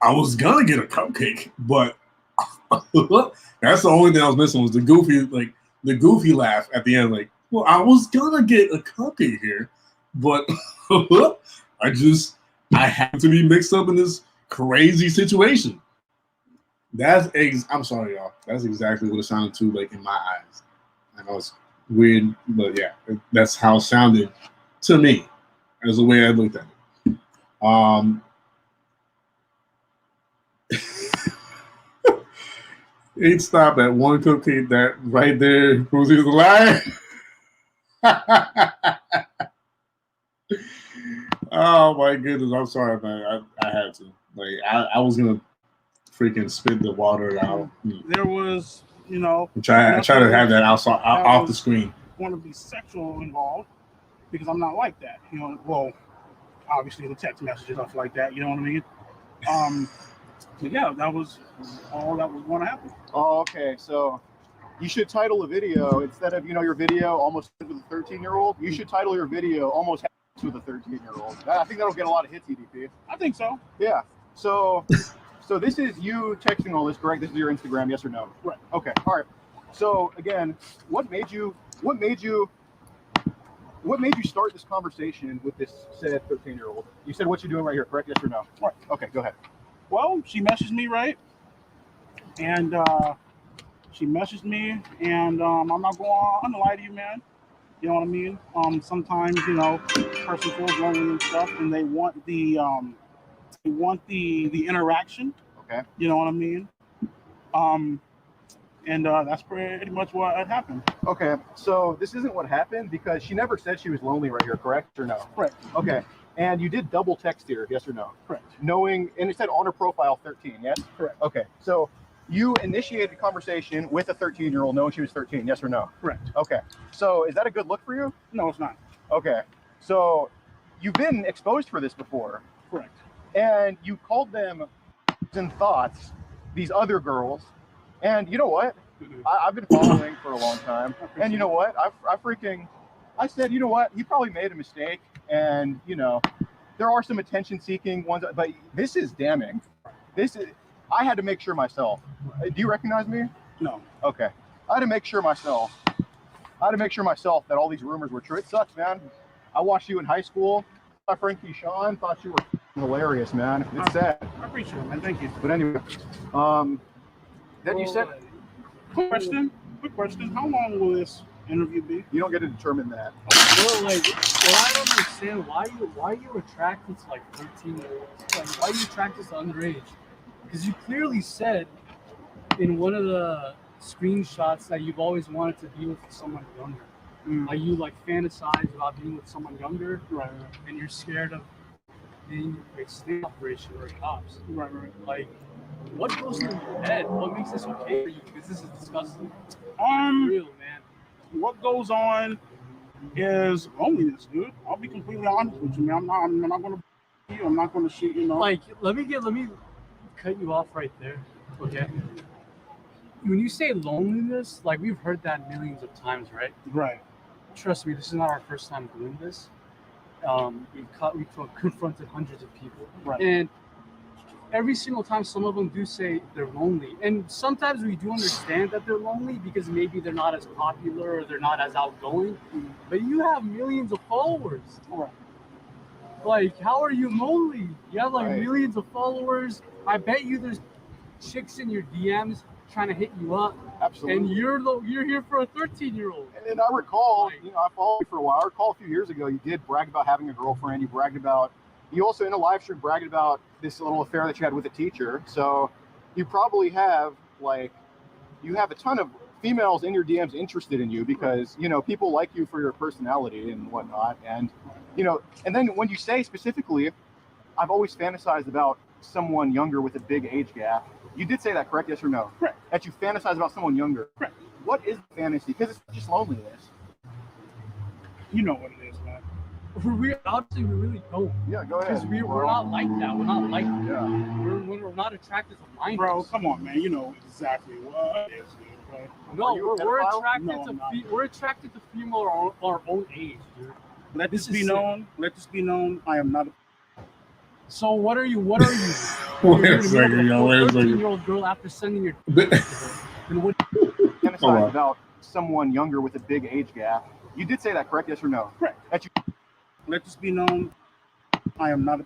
I was gonna get a cupcake, but that's the only thing I was missing was the goofy laugh at the end. Like, well, I was gonna get a cupcake here, but I have to be mixed up in this crazy situation. I'm sorry, y'all. That's exactly what it sounded to like in my eyes. I know it's weird, but yeah, that's how it sounded to me. That's the way I looked at it. He'd stop at one cupcake that right there proves he was alive. Oh my goodness, I'm sorry, man. I had to. Like I was gonna freaking spit the water out. There was, you know, I try to have that outside off the screen. Want to be sexual involved because I'm not like that. You know, well, obviously the text messages, stuff like that. You know what I mean? But yeah, that was all that was going to happen. Oh, okay. So you should title a video instead of, you know, your video almost with a 13-year-old. You should title your video almost with a 13-year-old. I think that'll get a lot of hits, EDP. I think so. Yeah. So this is you texting all this, correct? This is your Instagram, yes or no? Right. Okay. All right. So again, what made you start this conversation with this said 13-year-old? You said what you're doing right here, correct? Yes or no? Right. Okay, go ahead. Well, she messaged me, right? And I'm not going to lie to you, man. You know what I mean? Sometimes, you know, person feels lonely and stuff, and they want the interaction. Okay. You know what I mean? That's pretty much what had happened. Okay, so this isn't what happened because she never said she was lonely right here, correct or no? Correct. Okay, and you did double text here, yes or no? Correct. Knowing, and it said on her profile 13, yes? Correct. Okay, so you initiated a conversation with a 13-year-old knowing she was 13, yes or no? Correct. Okay, so is that a good look for you? No, it's not. Okay, so you've been exposed for this before. Correct. And you called them and thoughts, these other girls, and you know what? I've been following for a long time, and you know what? I said, you know what? He probably made a mistake, and you know, there are some attention-seeking ones, but this is damning. I had to make sure myself. Do you recognize me? No. Okay. I had to make sure myself that all these rumors were true. It sucks, man. I watched you in high school. My friend Keyshawn thought you were hilarious, man. It's sad. I appreciate it, man. Thank you. But anyway, then you said, Quick question. How long will this interview be? you don't get to determine that. Well, like, I don't understand why you attracted to like 13-year-olds. Like, why you attracted to underage? Because you clearly said in one of the screenshots that you've always wanted to be with someone younger. Like you like fantasize about being with someone younger, Right. and you're scared of being a sting operation or cops. Right. Like, what goes through your head? What makes this okay for you? Because this is disgusting. Real, man. What goes on is loneliness, dude. I'll be completely honest with you, man. I'm not gonna you. I'm not gonna shoot, you know. Like, let me cut you off right there. Okay. When you say loneliness, like we've heard that millions of times, right? Right. Trust me, this is not our first time doing this. We've confronted hundreds of people, Right. and every single time, some of them do say they're lonely, and sometimes we do understand that they're lonely because maybe they're not as popular or they're not as outgoing. But you have millions of followers. Right. Like, how are you lonely? You have like Right. millions of followers. I bet you there's chicks in your DMs trying to hit you up, Absolutely. and you're here for a 13-year-old. And I recall, you know, I followed you for a while. I recall a few years ago, you did brag about having a girlfriend. You also in a live stream bragged about this little affair that you had with a teacher. So you probably have you have a ton of females in your DMs interested in you because, you know, people like you for your personality and whatnot. And, you know, and then when you say specifically, I've always fantasized about someone younger with a big age gap. You did say that, correct? Yes or no? Correct. That you fantasize about someone younger. Correct. What is fantasy? Because it's just loneliness. You know what it is, man. Obviously, we really don't. Yeah, go ahead. Because we're not like that. We're not like that. Yeah. We're not attracted to minors. Bro, come on, man. You know exactly what it is, dude. Right? No, Are you a we're pedophile? attracted No, to I'm not. we're attracted to female our own age, dude. Let this This be is known. Let this be known. I am not. So what are you? Wait a second, yo. Wait a second. 13-year-old girl after sending your then what? Fantasize about someone younger with a big age gap. You did say that, correct? Yes or no? Correct. That you Let this be known. I am not.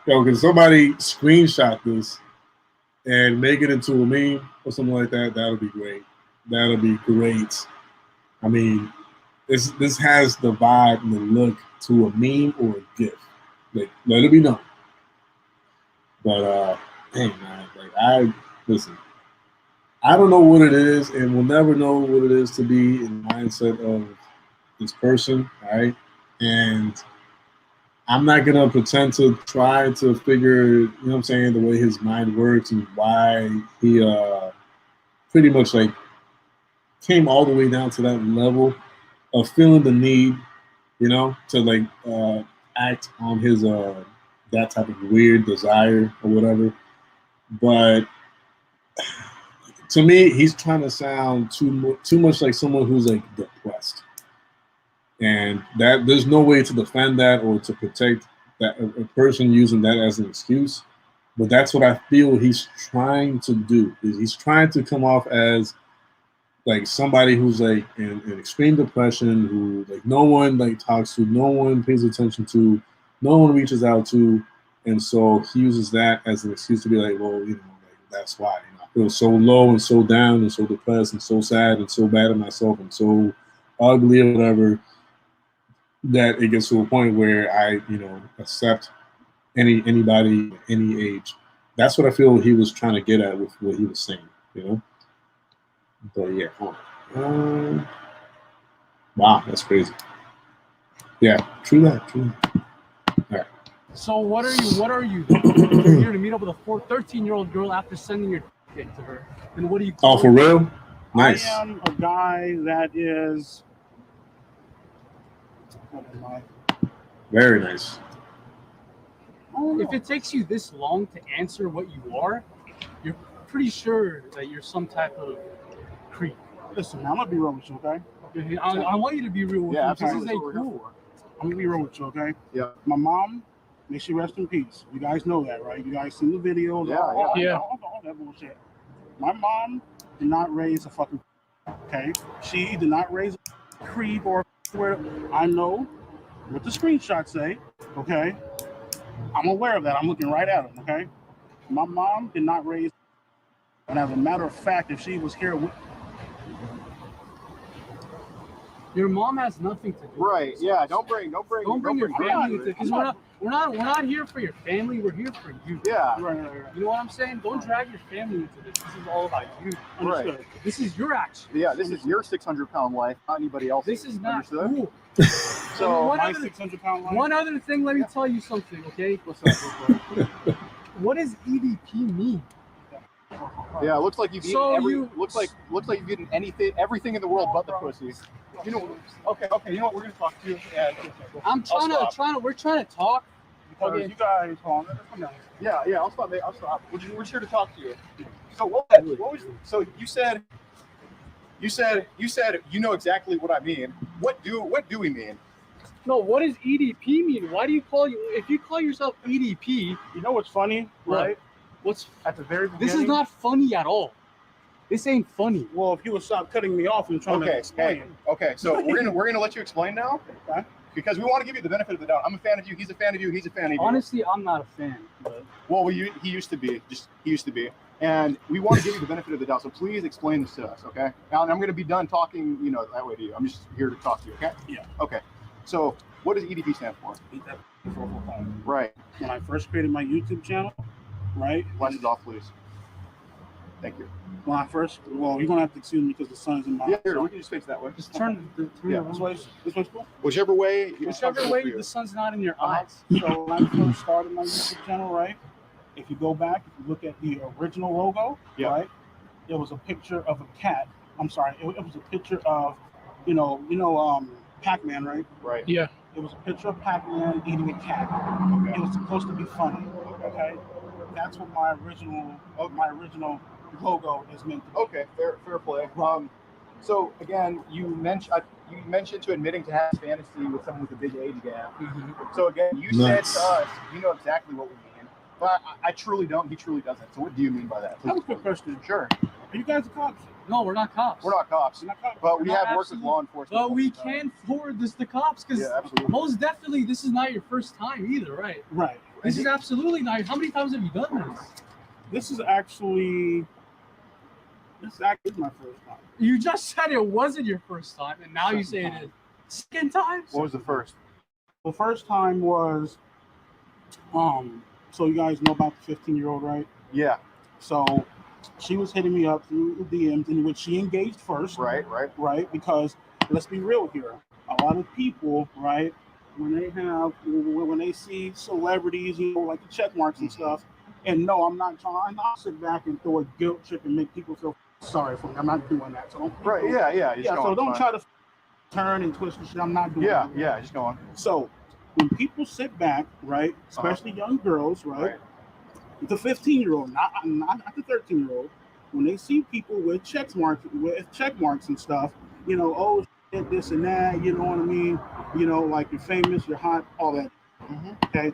Yo, can somebody screenshot this and make it into a meme or something like that? That'll be great. That'll be great. I mean, this has the vibe and the look to a meme or a GIF. Like, let it be known. But hey man, like listen. I don't know what it is, and we'll never know what it is to be in the mindset of this person, right? And I'm not gonna pretend to try to figure, you know what I'm saying, the way his mind works and why he pretty much like came all the way down to that level of feeling the need, you know, to like act on his that type of weird desire or whatever. But to me, he's trying to sound too much like someone who's like depressed, and that there's no way to defend that or to protect that a person using that as an excuse. But that's what I feel he's trying to do. Is he's trying to come off as like somebody who's like in extreme depression, who like no one like talks to, no one pays attention to, no one reaches out to, and so he uses that as an excuse to be like, well, you know, like that's why, you know, I feel so low and so down and so depressed and so sad and so bad at myself and so ugly or whatever, that it gets to a point where I, you know, accept anybody, any age. That's what I feel he was trying to get at with what he was saying, you know. But yeah, hold on. Wow, that's crazy. Yeah, true that. All right. So what are you? You're here to meet up with a 13-year-old girl after sending your dick to her. And what do you? Oh, for real? Nice. I am a guy that is. What am I? Very nice. If it takes you this long to answer what you are, you're pretty sure that you're some type of creep. Listen, I'm gonna be real with you, okay? I want you to be real with Yeah, me because absolutely. this ain't cool. I'm gonna be real with you, okay? Yeah. My mom, may she rest in peace. You guys know that, right? You guys seen the videos. Yeah. All that bullshit. My mom did not raise a fucking, okay? She did not raise a creep or where. I know what the screenshots say, okay? I'm aware of that. I'm looking right at them, okay? My mom did not raise, and as a matter of fact, if she was here with, Your mom has nothing to do. Right. with Yeah. this. Don't bring your family family into it because we're not here for your family. We're here for you. Yeah. right. You know what I'm saying? Don't drag your family into this. This is all about you. Understood. Right. This is your action. Yeah. This is your 600-pound life, not anybody else's. This is not Understood? cool. So One My other- 600-pound life. One other thing, let me tell you something, okay? What's up? What does EDP mean? yeah, it looks like you've So eaten you- looks like you've eaten everything in the world but the pussy. You know. Okay. You know what? We're gonna talk to you. And We're trying to talk. Because Okay. you guys, hold on, come down. Yeah. I'll stop. I'll stop. We're just here to talk to you. So what was? So you said you know exactly what I mean. What do we mean? No, what does EDP mean? Why do you if you call yourself EDP, You know what's funny, What? right? what's At the very beginning. this is not funny at all. This ain't funny. Well, if you would stop cutting me off and trying to Okay. explain. Okay. So we're gonna let you explain now. Okay. Because we want to give you the benefit of the doubt. I'm a fan of you. He's a fan of you. He's a fan of you. Honestly, I'm not a fan. But Well, he used to be. He used to be. And we want to give you the benefit of the doubt. So please explain this to us, okay? Now, I'm going to be done talking, you know, that way to you. I'm just here to talk to you, okay? Yeah. Okay. So what does EDP stand for? Eat that 445. Right. When I first created my YouTube channel, right? Glasses off, please. Thank you. When I first, well, you're gonna have to excuse me because the sun's in my. Yeah, here, we can just face that way. just turn Yeah. around. This way's cool. Whichever way. Whichever way, the sun's not in your eyes. So when I first started my YouTube channel, right? If you go back, if you look at the original logo, Yeah. right? It was a picture of a cat. I'm sorry, it was a picture of, Pac-Man, right? Right. Yeah. It was a picture of Pac-Man eating a cat. Okay. It was supposed to be funny. Okay, that's what my original logo is meant to be. Okay. Fair play. So again, you mentioned to admitting to have fantasy with someone with a big age gap. So again, you said Nice. to us, you know exactly what we mean, but I truly don't. He truly doesn't. So what do you mean by that? That was a good question. Sure. Are you guys the cops? No, we're not cops. We're not cops, You're not cops. but we We're have not worked with law enforcement. But we all the time. can forward this to cops because Yeah, absolutely. most definitely this is not your first time either, right? Right. This is absolutely not. How many times have you done this? This is actually This actually is my first time. You just said it wasn't your first time, and now you say it is. Second time? What was the first? The first time was, so you guys know about the 15-year-old, right? Yeah. So she was hitting me up through DMs in which she engaged first. Right. Right? Because let's be real here. A lot of people, right, when they see celebrities, you know, like the check marks and stuff, and no, I'm not trying to sit back and throw a guilt trip and make people feel sorry for me. I'm not doing that. So don't so don't try to turn and twist the shit. I'm not doing that. Yeah, just go on. So when people sit back, right, especially young girls, right, the 15-year-old, not the 13-year-old, when they see people with check marks and stuff, you know, oh shit, this and that, you know what I mean? You know, like you're famous, you're hot, all that. Okay,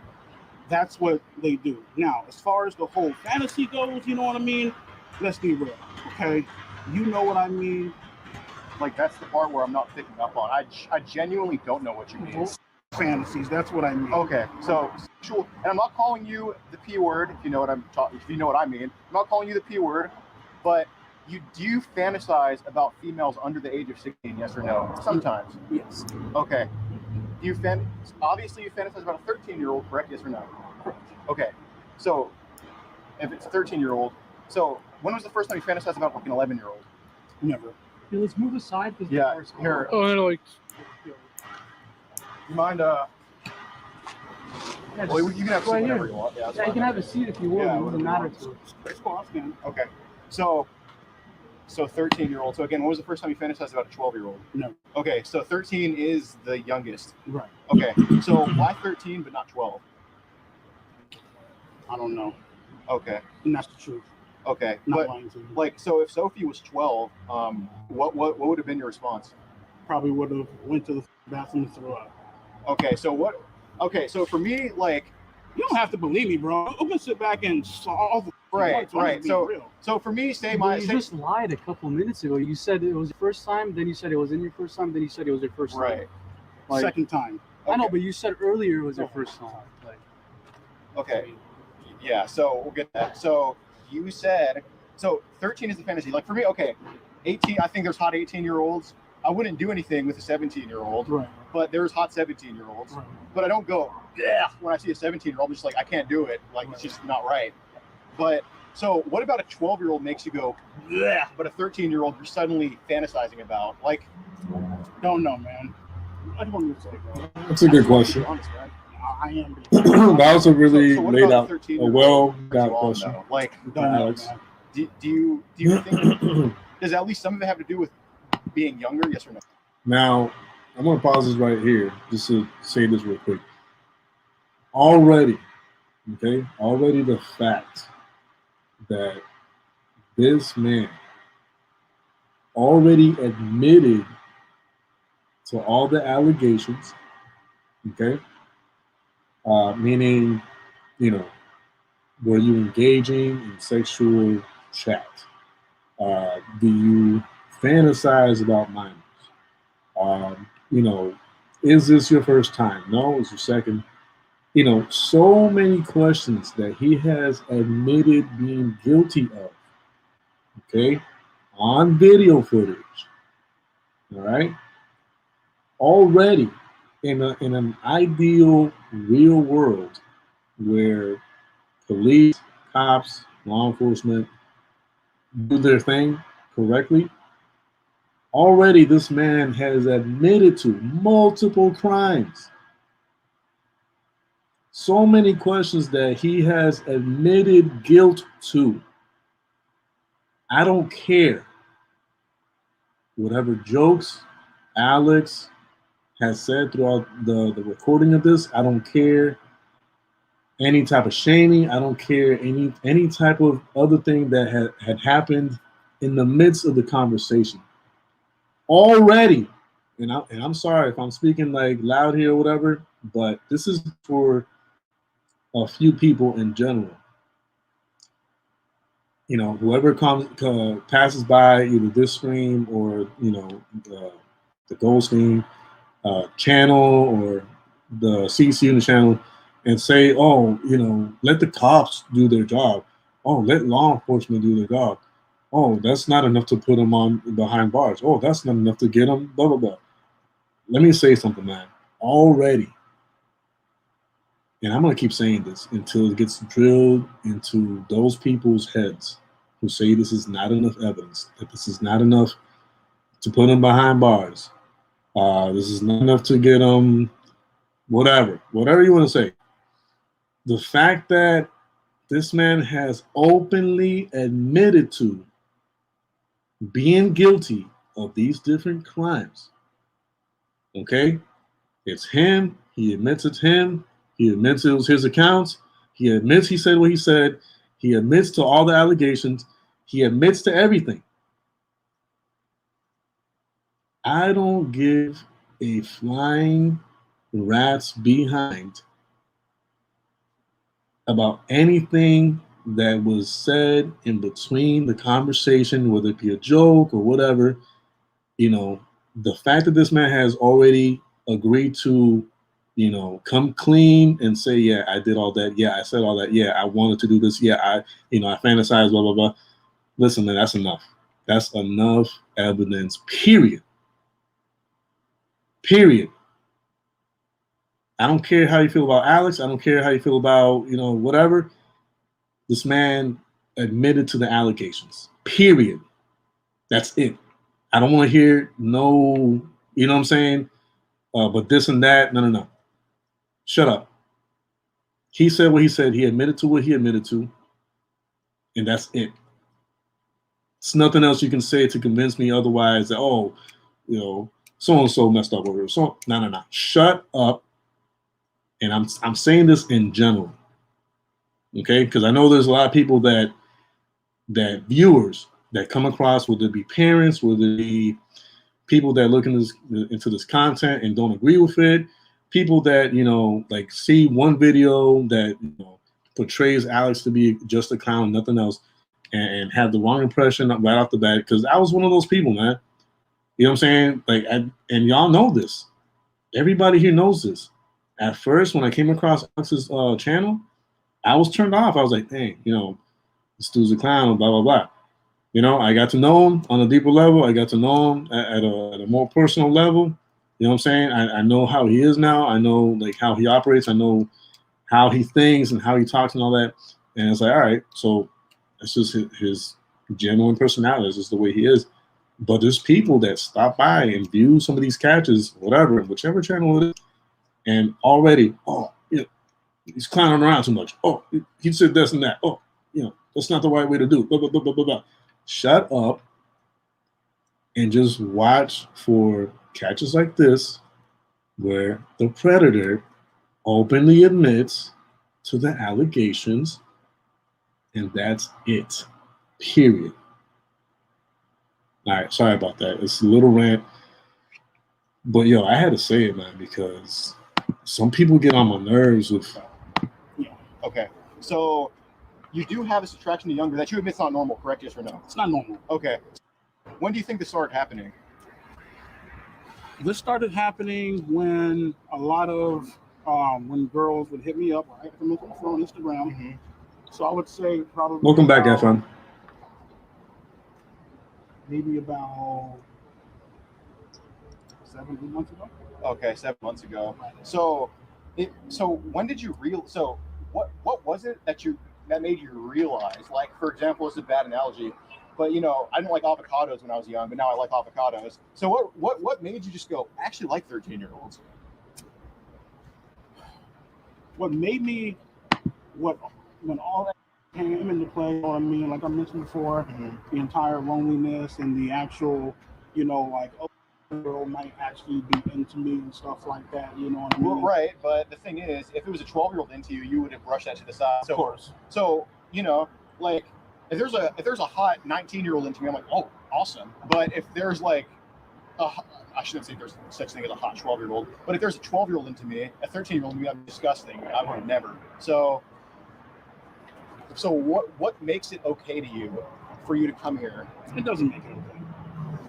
that's what they do. Now, as far as the whole fantasy goes, you know what I mean? Let's be real. Okay, you know what I mean? Like, that's the part where I'm not picking up on. I genuinely don't know what you mean. Fantasies, that's what I mean. Okay, so sexual, and I'm not calling you the P word, if you know what I'm talking, if you know what I mean. I'm not calling you the P word, but do you fantasize about females under the age of 16? Yes or no? Sometimes. Yes. Okay. Obviously you fantasize about a 13-year-old, correct? Yes or no? Correct. Okay. So if it's a 13-year-old, so when was the first time you fantasized about like an 11-year-old? Never. Okay, let's move aside. Yeah. Here. Oh, and like. You mind? Yeah, Well, you can have a seat right whenever here. you want. Yeah, Yeah, you can have a seat if you want. Yeah, It doesn't matter to us. Let's go off, man. Okay. So 13-year-old. So again, when was the first time you fantasized about a 12-year-old? No. Okay, so 13 is the youngest. Right. Okay, so why 13 but not 12? I don't know. Okay. And that's the truth. Okay. Not But lying to you. like, so if Sophie was 12, what would have been your response? Probably would have went to the bathroom and threw up. Okay, so what? Okay, so for me, like, You don't have to believe me, bro. I'm gonna sit back and solve. right. So for me, You just lied a couple minutes ago. You said it was your first time, then you said it wasn't your first time, then you said it was your first time. right. Like, Second time. I know, Okay. but you said earlier it was your first time. Like, Okay. Yeah, so we'll get that. So you said, so 13 is the fantasy. Like for me, okay, 18, I think there's hot 18-year-olds. I wouldn't do anything with a 17-year-old, Right. but there's hot 17-year-olds. Right. But I don't go, yeah, when I see a 17-year-old, I'm just like, I can't do it. Like, it's just not right. But so what about a 12-year-old makes you go, yeah, but a 13-year-old you're suddenly fantasizing about? Like, Don't know, man. I just want to say, bro. That's a good question. Honest, man. I am. That was a really so what laid about out, the a 13-year-old well you got all question. know? Like, Don't know, Alex. man. do you think, does at least some of it have to do with being younger? Yes or no? Now, I'm going to pause this right here just to say this real quick. Already the fact that this man already admitted to all the allegations, okay? Meaning, you know, were you engaging in sexual chat? Do you fantasize about minors? You know, is this your first time? No, it's your second. You know, so many questions that he has admitted being guilty of, okay, on video footage, all right? Already in an ideal real world where police, cops, law enforcement do their thing correctly, already this man has admitted to multiple crimes. So many questions that he has admitted guilt to. I don't care. Whatever jokes Alex has said throughout the recording of this, I don't care. Any type of shaming, I don't care. Any type of other thing that had happened in the midst of the conversation. Already, and I'm sorry if I'm speaking like loud here or whatever, but this is for a few people in general. You know, whoever passes by either this stream or, you know, the Goldstein channel or the CC in the channel and say, oh, you know, let the cops do their job. Oh, let law enforcement do their job. Oh, that's not enough to put him on behind bars. Oh, that's not enough to get him, blah, blah, blah. Let me say something, man. Already, and I'm going to keep saying this until it gets drilled into those people's heads who say this is not enough evidence, that this is not enough to put him behind bars. This is not enough to get him whatever you want to say. The fact that this man has openly admitted to being guilty of these different crimes. Okay? It's him. He admits it's him. He admits it was his accounts. He admits he said what he said. He admits to all the allegations. He admits to everything. I don't give a flying rat's behind about anything that was said in between the conversation, whether it be a joke or whatever. You know, the fact that this man has already agreed to, you know, come clean and say, yeah, I did all that. Yeah, I said all that. Yeah, I wanted to do this. Yeah, I fantasized, blah, blah, blah. Listen, man, that's enough. That's enough evidence, period. Period. I don't care how you feel about Alex. I don't care how you feel about, you know, whatever. This man admitted to the allegations. Period. That's it. I don't want to hear no, you know what I'm saying? But this and that. No. Shut up. He said what he said. He admitted to what he admitted to. And that's it. It's nothing else you can say to convince me otherwise that, oh, you know, so-and-so messed up over here. So, no. Shut up. And I'm saying this in general, okay? Because I know there's a lot of people that viewers that come across, whether it be parents, whether it be people that look into this content and don't agree with it, people that, you know, like see one video that, you know, portrays Alex to be just a clown, nothing else, and have the wrong impression right off the bat. Because I was one of those people, man. You know what I'm saying? Like, and y'all know this. Everybody here knows this. At first, when I came across Alex's channel, I was turned off. I was like, dang, you know, this dude's a clown, blah, blah, blah. You know, I got to know him on a deeper level. I got to know him at a more personal level. You know what I'm saying? I know how he is now. I know, like, how he operates. I know how he thinks and how he talks and all that. And it's like, all right, so that's just his genuine personality. It's just the way he is. But there's people that stop by and view some of these catches, whatever, whichever channel it is, and already, oh, you know, he's clowning around too much. Oh, he said this and that. Oh, you know, that's not the right way to do it. Blah, blah, blah, blah, blah, blah. Shut up and just watch for catches like this where the predator openly admits to the allegations, and that's it. Period. All right, sorry about that. It's a little rant. But, yo, I had to say it, man, because some people get on my nerves with... Yeah. Okay. So you do have this attraction to younger that you admit's not normal, correct? Yes or no? It's not normal. Okay. When do you think this started happening? This started happening when a lot of when girls would hit me up right from on Instagram. Mm-hmm. So I would say probably. Welcome back, Efron. Maybe about 7 months ago. Okay, 7 months ago. So, when did you So, what was it that made you realize? Like, for example, it's a bad analogy, but you know, I didn't like avocados when I was young, but now I like avocados. So, what made you just go, I actually like 13-year-olds? What made me when all that came into play, you know what I mean? Like I mentioned before, the entire loneliness and the actual, you know, like, oh, girl might actually be into me and stuff like that, you know what I mean? Well, right, but the thing is, if it was a 12-year-old into you, you would have brushed that to the side. Of course. So, you know, like, if there's a hot 19-year-old into me, I'm like, oh, awesome. But if there's like I shouldn't say there's such thing as a hot 12-year-old, but if there's a 12-year-old into me, a 13-year-old into me, I'm disgusting. I would never. So what makes it okay to you for you to come here? It doesn't make it okay.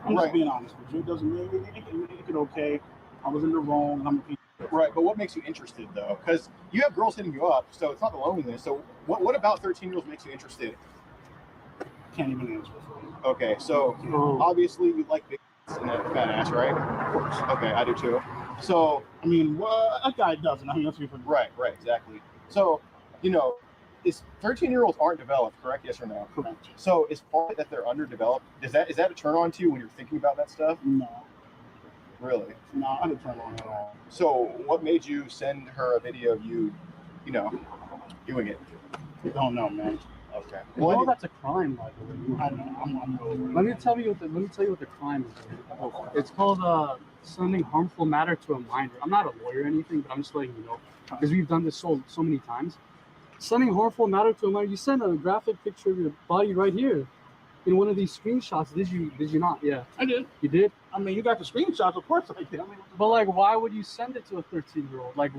I'm just being honest with you. It doesn't make it okay. I was in the wrong. Right, but what makes you interested though? Because you have girls hitting you up, so it's not the loneliness. So what about 13-year-olds makes you interested? can't even answer for you. Okay, so obviously you like big and a fat ass, right? Of course. Okay, I do too. So I mean, well, that guy doesn't. I mean, that's people. right, exactly. So, you know, is 13-year-olds aren't developed, correct? Yes or no? Correct. So is part that they're underdeveloped? Is that a turn on to you when you're thinking about that stuff? No, Really? no, I didn't turn on at all. So what made you send her a video of you, doing it? I don't know, man. Okay. Well, that's a crime, by the way. I know. I'm over it. Let me tell you what the crime is. It's called sending harmful matter to a minor. I'm not a lawyer or anything, but I'm just letting you know because we've done this so many times. Sending harmful matter to a minor. You send a graphic picture of your body right here in one of these screenshots. Did you not? Yeah, I did. you did. I mean, you got the screenshots, of course I did. I mean, But like, why would you send it to a 13-year-old? Like,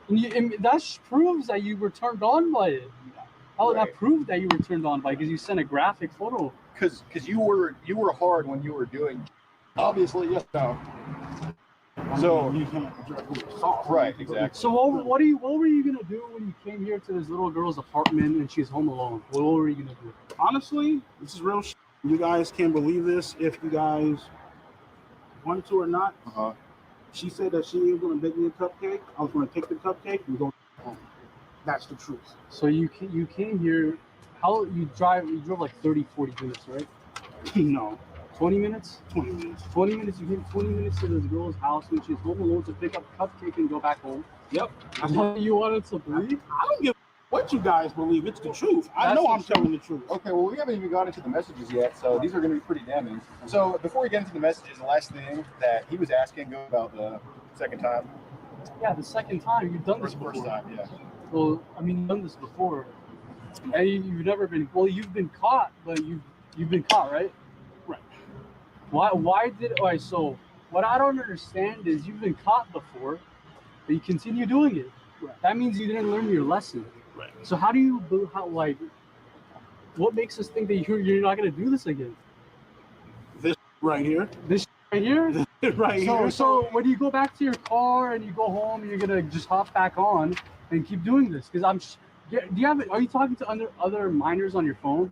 and that proves that you were turned on by it. Oh, Right. that proved that you were turned on by because you sent a graphic photo. Because you were hard when you were doing. Obviously, yes. No. So you can't address who it's soft. right, exactly. So what were you gonna do when you came here to this little girl's apartment and she's home alone? What were you gonna do? Honestly, this is real. You guys can't believe this. If you guys want to or not, she said that she was going to bake me a cupcake. I was going to take the cupcake and go home. That's the truth. So you came here. How you drove like 30-40 minutes, right? No, 20 minutes? 20 minutes. 20 minutes. You came 20 minutes to this girl's house when she's home alone to pick up a cupcake and go back home. Yep. That's what you wanted to believe? I don't give what you guys believe. It's the truth. I know I'm telling the truth. Okay, well, we haven't even got into the messages yet, so these are going to be pretty damning. So before we get into the messages, the last thing that he was asking about the second time. Yeah, the second time you've done this First before. time, yeah. Well, I mean, you've done this before. And you've never been. Well, you've been caught, but you've been caught, right? Right. Why did? All right. So what I don't understand is you've been caught before, but you continue doing it. Right. That means you didn't learn your lesson. Right. So how do you what makes us think that you're not going to do this again? This right here. This right here. Right here. So when you go back to your car and you go home, you're gonna just hop back on and keep doing this because are you talking to other minors on your phone?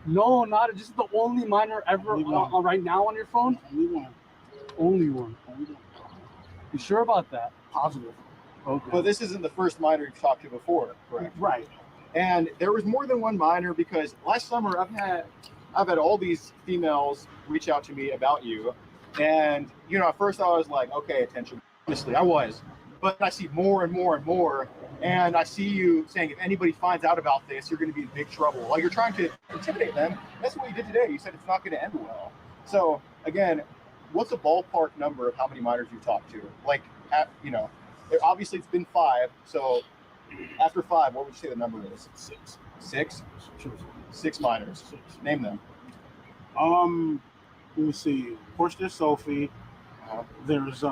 No, not just the only minor ever right now on your phone. Only one. Only one. You sure about that? Positive. Okay. But this isn't the first minor you've talked to before, correct? Right. And there was more than one minor because last summer I've had all these females reach out to me about you. And, at first I was like, okay, attention. Honestly, I was. But I see more and more and more. And I see you saying, if anybody finds out about this, you're going to be in big trouble. Like, you're trying to intimidate them. That's what you did today. You said it's not going to end well. So, again, what's a ballpark number of how many minors you've talked to? Like, obviously it's been 5. So, after 5, what would you say the number is? 6. 6? 6 minors. Name them. Let me see. Of course, there's Sophie. There's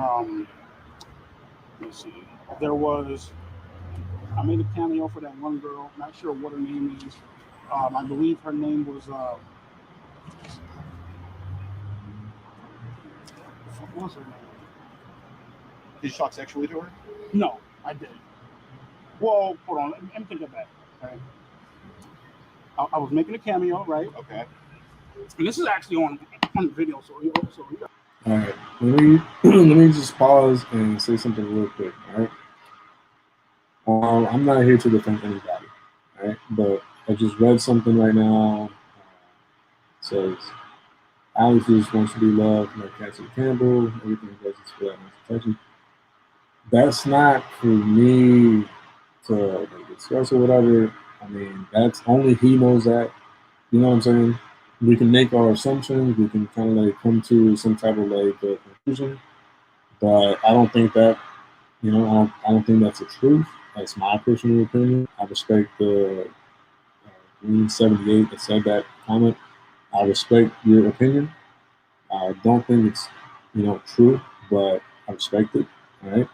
let's see. There was. I made a cameo for that one girl. Not sure what her name is. I believe her name was. What was her name? Did you talk sexually to her? No, I didn't. Well, hold on. Let me think of that. Okay. I was making a cameo, right? Okay. And this is actually on video, so you got. All right, let me just pause and say something real quick. All right, I'm not here to defend anybody, all right? But I just read something right now. It says Alex just wants to be loved, like CLICKABLE. Everything does is for that much attention. That's not for me to discuss or whatever. I mean, that's only he knows that. You know what I'm saying? We can make our assumptions. We can kind of come to some type of conclusion, but I don't think that, I don't think that's the truth. That's my personal opinion. I respect the Green 78 that said that comment. I respect your opinion. I don't think it's, true, but I respect it. All right.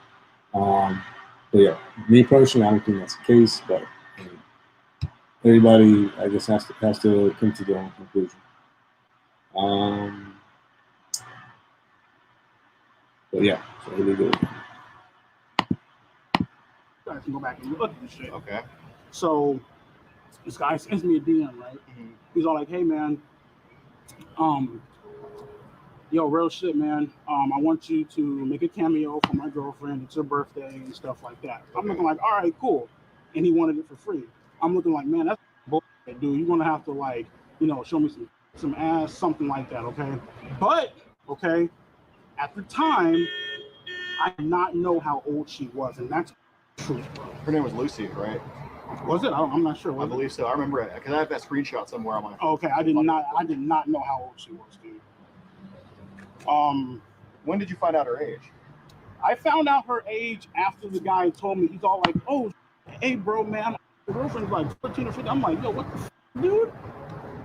But yeah, me personally, I don't think that's the case. But everybody, I guess, has to come to their own conclusion. But yeah, so here we go. I can go back and look at this shit. Okay. So this guy sends me a DM, right? Mm-hmm. He's all like, hey man, yo, real shit, man. I want you to make a cameo for my girlfriend. It's her birthday and stuff like that. I'm looking like, all right, cool. And he wanted it for free. I'm looking like, man, that's bullshit, dude. You're gonna have to like, you know, show me some ass, something like that, okay? But okay, at the time, I did not know how old she was, and that's true. Her name was Lucy, right? Was it? I'm not sure. I believe so. I remember it because I have that screenshot somewhere on my phone. Okay, I did not know how old she was, dude. When did you find out her age? I found out her age after the guy told me. He's all like, "Oh, hey, bro, man, my girlfriend's like 14 or 15." I'm like, "Yo, what the dude?"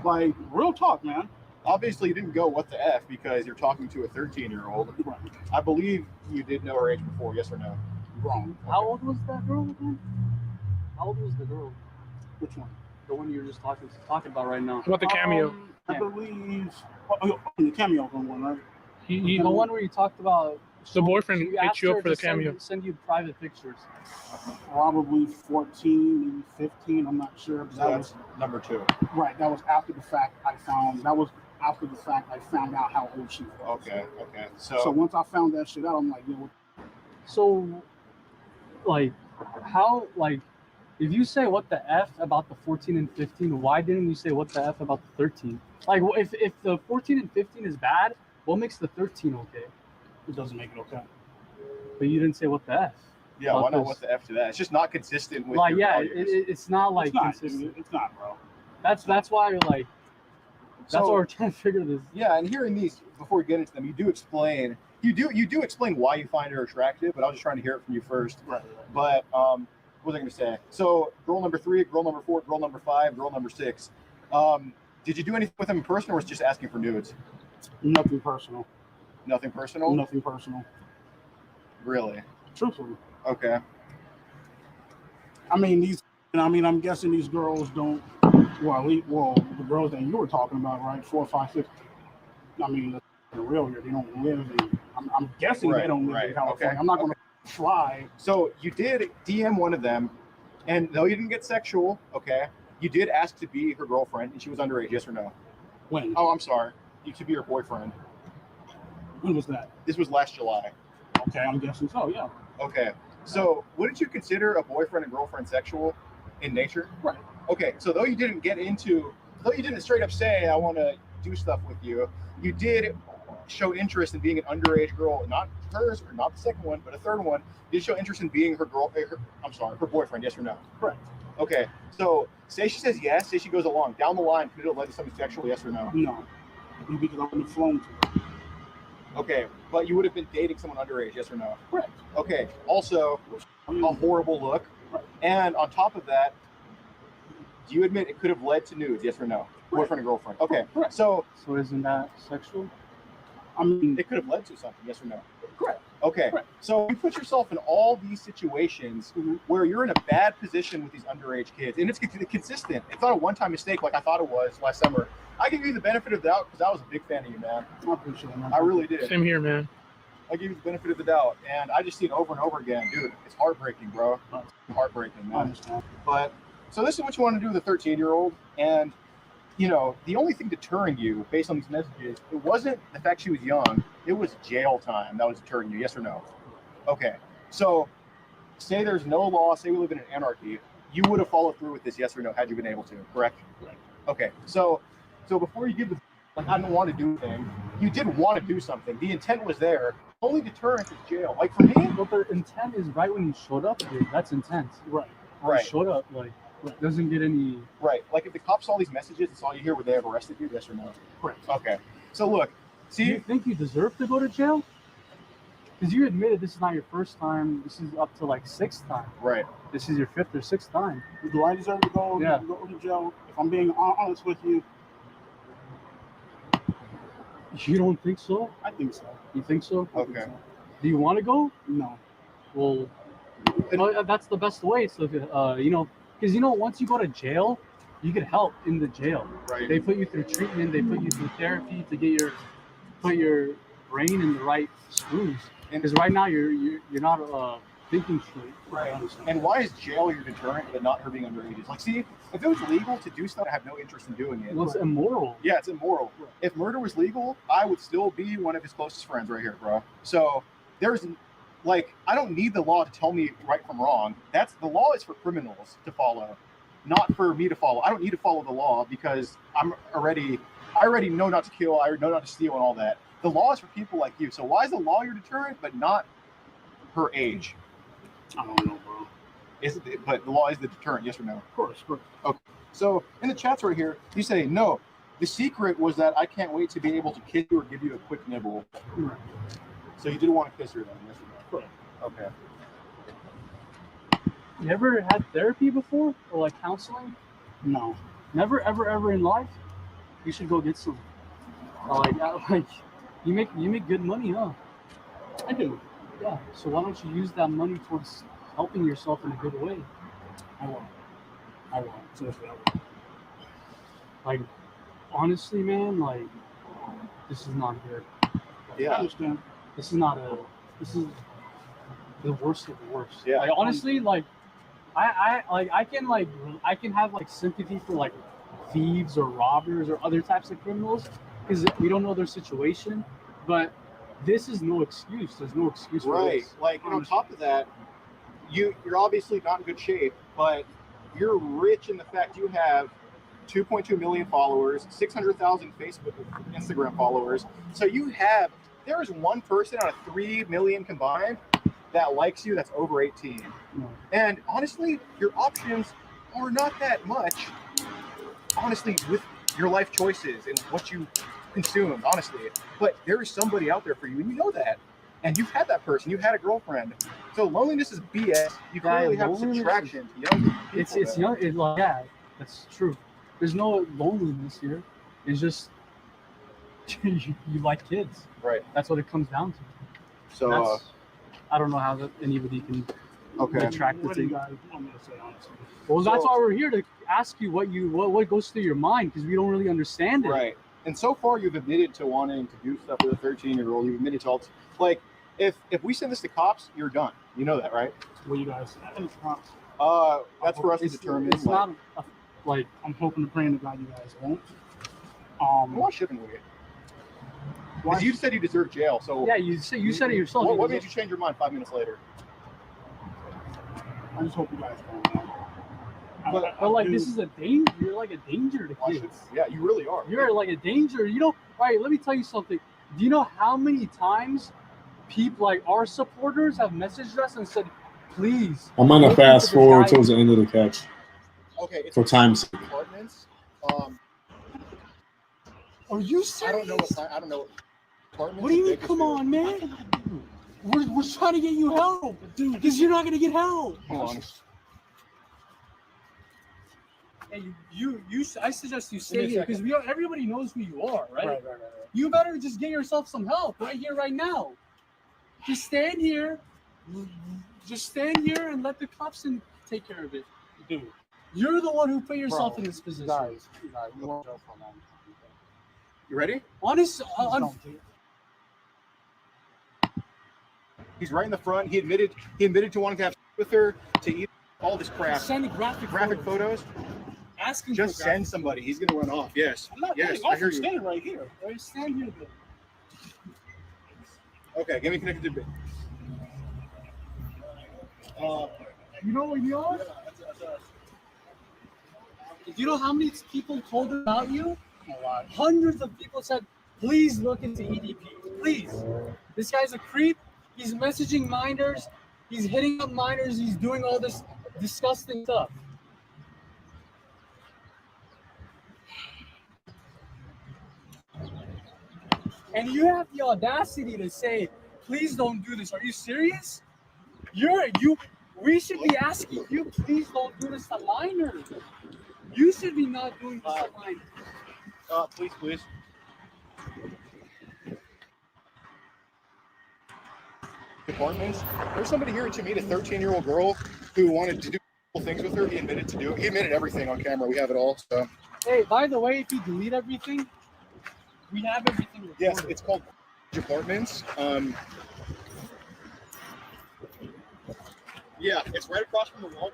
Like, real talk, man. Obviously, you didn't go what the F because you're talking to a 13-year-old. Right. I believe you did know her age before, yes or no? Wrong. How old was that girl again? How old was the girl? Which one? The one you were just talking about right now. About the cameo. I believe the cameo one, right? He The one where you talked about the boyfriend hit asked you her up for the to cameo. send you private pictures. Probably 14, maybe 15. I'm not sure. So that's number 2. Right. That was after the fact. That was after the fact. I found out how old she was. Okay. So once I found that shit out, I'm like, yo. So, like, how, like, if you say what the F about the 14 and 15, why didn't you say what the F about the 13? Like, if the 14 and 15 is bad, what makes the 13 okay? It doesn't make it okay. But you didn't say what the F. Yeah, why not what the F to that? It's just not consistent with Like, your yeah, values. it's not like It's not, consistent. dude. It's not, bro. That's why you're like, that's why we're trying to figure this. Yeah, and hearing these before we get into them, you do explain why you find her attractive, but I was just trying to hear it from you first. Right. But what was I going to say? So girl number 3, girl number 4, girl number 5, girl number 6. Did you do anything with them in person, or was it just asking for nudes? Nothing personal. Nothing personal? Nothing personal. Really? Truthfully. Okay. I mean, I'm guessing these girls don't. Well, the girls that you were talking about, right? 4, 5, 6. I mean, they're real here. They don't live in. I'm guessing they don't live in California. Okay. I'm not going to fly. So you did DM one of them, and though you didn't get sexual, okay, you did ask to be her girlfriend, and she was underage, yes or no? When? Oh, I'm sorry. You to be her boyfriend. When was that? This was last July. Okay, I'm guessing so. Yeah. Okay. So wouldn't you consider a boyfriend and girlfriend sexual in nature? Right. Okay. So though you didn't straight up say I want to do stuff with you, you did show interest in being an underage girl, not hers or not the second one, but a third one. Did show interest in being her boyfriend, yes or no? Correct. Okay. So say she says yes, say she goes along. Down the line, could it have led to something sexual, yes or no? No. Because I'm on the phone to her. Okay. But you would have been dating someone underage, yes or no? Correct. Okay. Also, a horrible look. Right. And on top of that, do you admit it could have led to nudes, yes or no? Right. Boyfriend and girlfriend. Okay. Correct. So isn't that sexual? I mean, It could have led to something, yes or no? correct. Okay. Correct. So you put yourself in all these situations where you're in a bad position with these underage kids, and it's consistent. It's not a one-time mistake like I thought it was last summer. I give you the benefit of the doubt because I was a big fan of you, man. I appreciate it, man. I really did. Same here, man. I give you the benefit of the doubt, and I just see it over and over again, dude. It's heartbreaking, bro. Heartbreaking, I man. understand. But so this is what you want to do with a 13-year-old, and you know the only thing deterring you based on these messages, it wasn't the fact she was young. It was jail time that was deterring you, yes or no? Okay. So say there's no law. Say we live in an anarchy. You would have followed through with this, yes or no, had you been able to, correct? Correct. Okay. So before you give the like I don't want to do anything, you did want to do something. The intent was there. Only deterrence is jail. Like for me, But the intent is right when you showed up, dude. That's intense. Right. You showed up, like, doesn't get any. right. Like if the cops saw these messages, it's all you hear. Would they have arrested you? Yes or no? Correct. Okay. So look, Do you see, think you deserve to go to jail? Because you admitted this is not your first time. This is up to like 6th time. right. This is your 5th or 6th time. Do I deserve to go to jail? If I'm being honest with you, You don't think so? I think so. You think so? I think Okay. so. Do you want to go? No. Well, that's the best way. So, because once you go to jail, you get help in the jail. Right. They put you through treatment. They put you through therapy to get put your brain in the right screws. And Because right now you're not thinking straight. Right. I understand. And why is jail your deterrent, but not her being underage? Like, see, if it was legal to do stuff, I have no interest in doing it. Well, it's immoral. Yeah, it's immoral. If murder was legal, I would still be one of his closest friends right here, bro. So there's, like, I don't need the law to tell me right from wrong. The law is for criminals to follow, not for me to follow. I don't need to follow the law because I already know not to kill. I know not to steal and all that. The law is for people like you. So why is the law your deterrent, but not her age? I don't know, bro. But the law is the deterrent, yes or no? Of course. Okay. So in the chats right here, you say, no, the secret was that I can't wait to be able to kiss you or give you a quick nibble. Right. So you didn't want to kiss her then, yes or Correct. no? Okay. You ever had therapy before or like counseling? No. Never, ever in life. You should go get some. Like you make good money, huh? I do. Yeah. So why don't you use that money towards helping yourself in a good way? I won't. Seriously, I won't. Like, honestly, man, like, this is not good. Yeah. I understand. This is the worst of the worst. Yeah. Like, honestly, like, I can have like sympathy for like thieves or robbers or other types of criminals because we don't know their situation, but this is no excuse. There's no excuse for Right. this. Like, and on top of that, you're obviously not in good shape, but you're rich in the fact you have 2.2 million followers, 600,000 Facebook, Instagram followers. So there is one person out of 3 million combined that likes you that's over 18. No. And honestly, your options are not that much, honestly, with your life choices and what you consume, honestly. But there is somebody out there for you, and you know that. And you've had that person. You've had a girlfriend. So loneliness is BS. You clearly have some attraction to young people. It's young. Yeah, that's true. There's no loneliness here. It's just you like kids. Right. That's what it comes down to. So I don't know how anybody can okay. attract What do you to. guys want me to say, honestly? Well, that's So- why we're here to ask you what goes through your mind because we don't really understand it. Right. And so far, you've admitted to wanting to do stuff with a 13-year-old. You've admitted to all. Like, if we send this to cops, you're done. You know that, right? What you guys? That's for us to determine. It's not like I'm hoping to pray to God you guys won't. Why shouldn't we? Why Because you said you deserve jail. So yeah, you said it yourself. What made you change your mind 5 minutes later? I just hope you guys don't. But like this is a danger. You're like a danger to Why kids. should? Yeah, you really are. You're like a danger. You know, right? Let me tell you something. Do you know how many times people like our supporters have messaged us and said, "Please." I'm gonna look fast into this forward guy." towards the end of the catch Okay. It's for time's sake. apartments. Are you I serious? don't know what. I don't know. Apartments. What do you in mean? Vegas Come do. on, man. We're trying to get you help, dude. Because you're not gonna get help. Hold on. Hey, I suggest you Give stay me a here second. because everybody knows who you are, right? Right. You better just get yourself some help right here, right now. Just stand here. Just stand here and let the cops take care of it. Dude, You're the one who put yourself Bro, in this position. guys, we won't go for a long time. You ready? Honest, Please don't do it. He's right in the front. He admitted to wanting to have sex with her, to eat all this crap. send graphic Photos. Asking Just for send somebody. He's gonna run off. Yes. I'm not Yes, getting I off. hear I'm you. standing right here. graphic. Stand here. Then. Okay, get me connected to bit. You know what you are? You know how many people told about you? A lot. Hundreds of people said, please look into EDP. Please. This guy's a creep. He's messaging minors. He's hitting up minors. He's doing all this disgusting stuff. And you have the audacity to say, please don't do this. Are you serious? We should be asking you, please don't do this to minors. You should be not doing this to minors. Please. Apartments. There's somebody here to meet a 13-year-old girl who wanted to do things with her. He admitted everything on camera. We have it all. So Hey, by the way, if you delete everything, we have everything recorded. yes, it's called Apartments. Yeah, it's right across from the wall.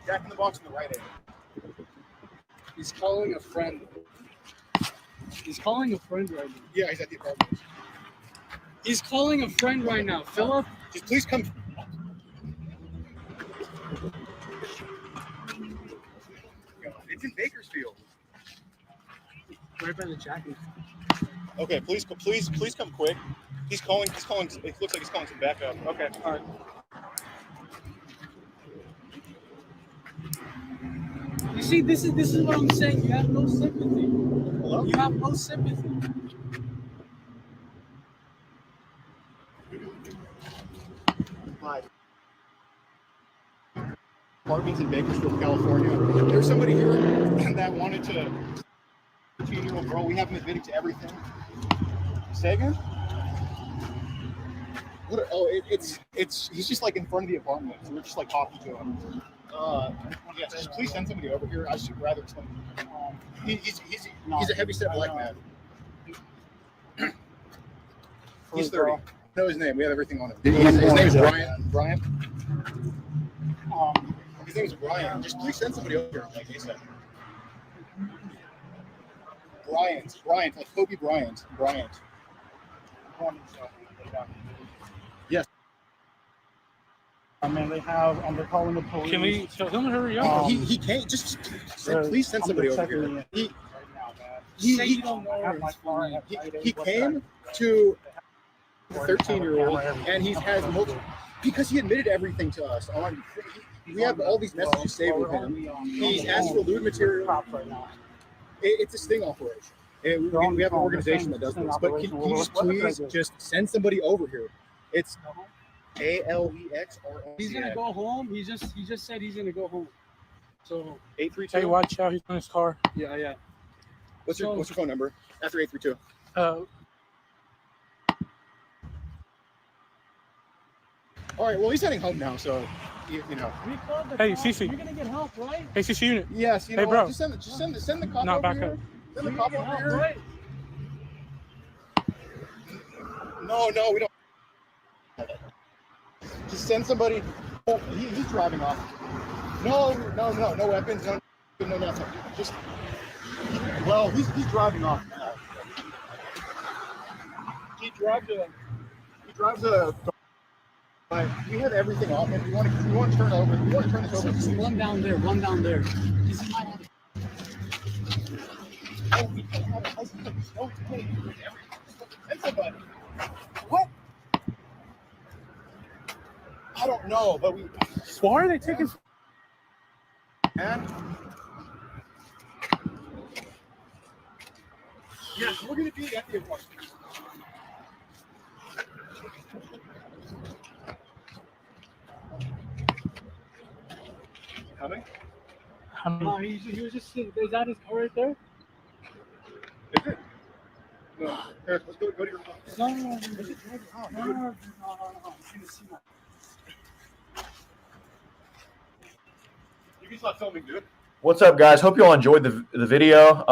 Jack in the Box on the right end. He's calling a friend. He's calling a friend right now. Yeah, he's at the apartment. He's calling a friend right now. Philip, Just please come. It's in Bakersfield. right by the jacket. Okay, please come quick. He's calling. It looks like he's calling some backup. Okay, all right. You see, this is what I'm saying. You have no sympathy. Hello? You have no sympathy. Hi. Apartments in Bakersfield, California. There's somebody here that wanted to. 13-year-old girl. We have him admitting to everything. Say again? What? Oh, it's. He's just like in front of the apartment. So we're just like talking to him. Yeah, just please send somebody over here. I should rather explain. He's a heavy set black man. He's 30. Know his name. We have everything on him. His name is Brian. Brian. His name is Brian. Just please send somebody over here, like he said. Bryant, like Kobe Bryant. Yes. I mean, they have. They're calling the police. Can we tell him to hurry up? He can't. Just please send somebody over here. You don't know. He came to the 13-year-old, and he has multiple because he admitted everything to us. We have all these messages saved with him. He's asked for lewd material. It's a sting operation. And we have an organization that does this. But can you just please just send somebody over here? It's ALEXRO. He's gonna go home. He just said he's gonna go home. So 832. Hey, watch out! He's in his car. yeah. What's your phone number after 832? All right. Well, he's heading home now, so you know. Hey, Cece. You're gonna get help, right? Hey, CC unit. Yes. You Hey, know bro. what? Just send the cop Not over back here. up. Send the cop over here. Right? No, we don't. Just send somebody. Oh, he's driving off. No weapons, no nothing. Just he's driving off now. He drives a. But we have everything off him. We want to turn over. We want to turn this over. Just run down there. He's in my house. Oh, we don't have a license. No, send somebody. What? I don't know, but we. Why are they taking? And yes, we're gonna be at the apartment. Coming? No, he was just sitting. Is that his car right there? Is it? No. Here, let's go to your car. No. You can stop filming, dude. What's up, guys? Hope you all enjoyed the video.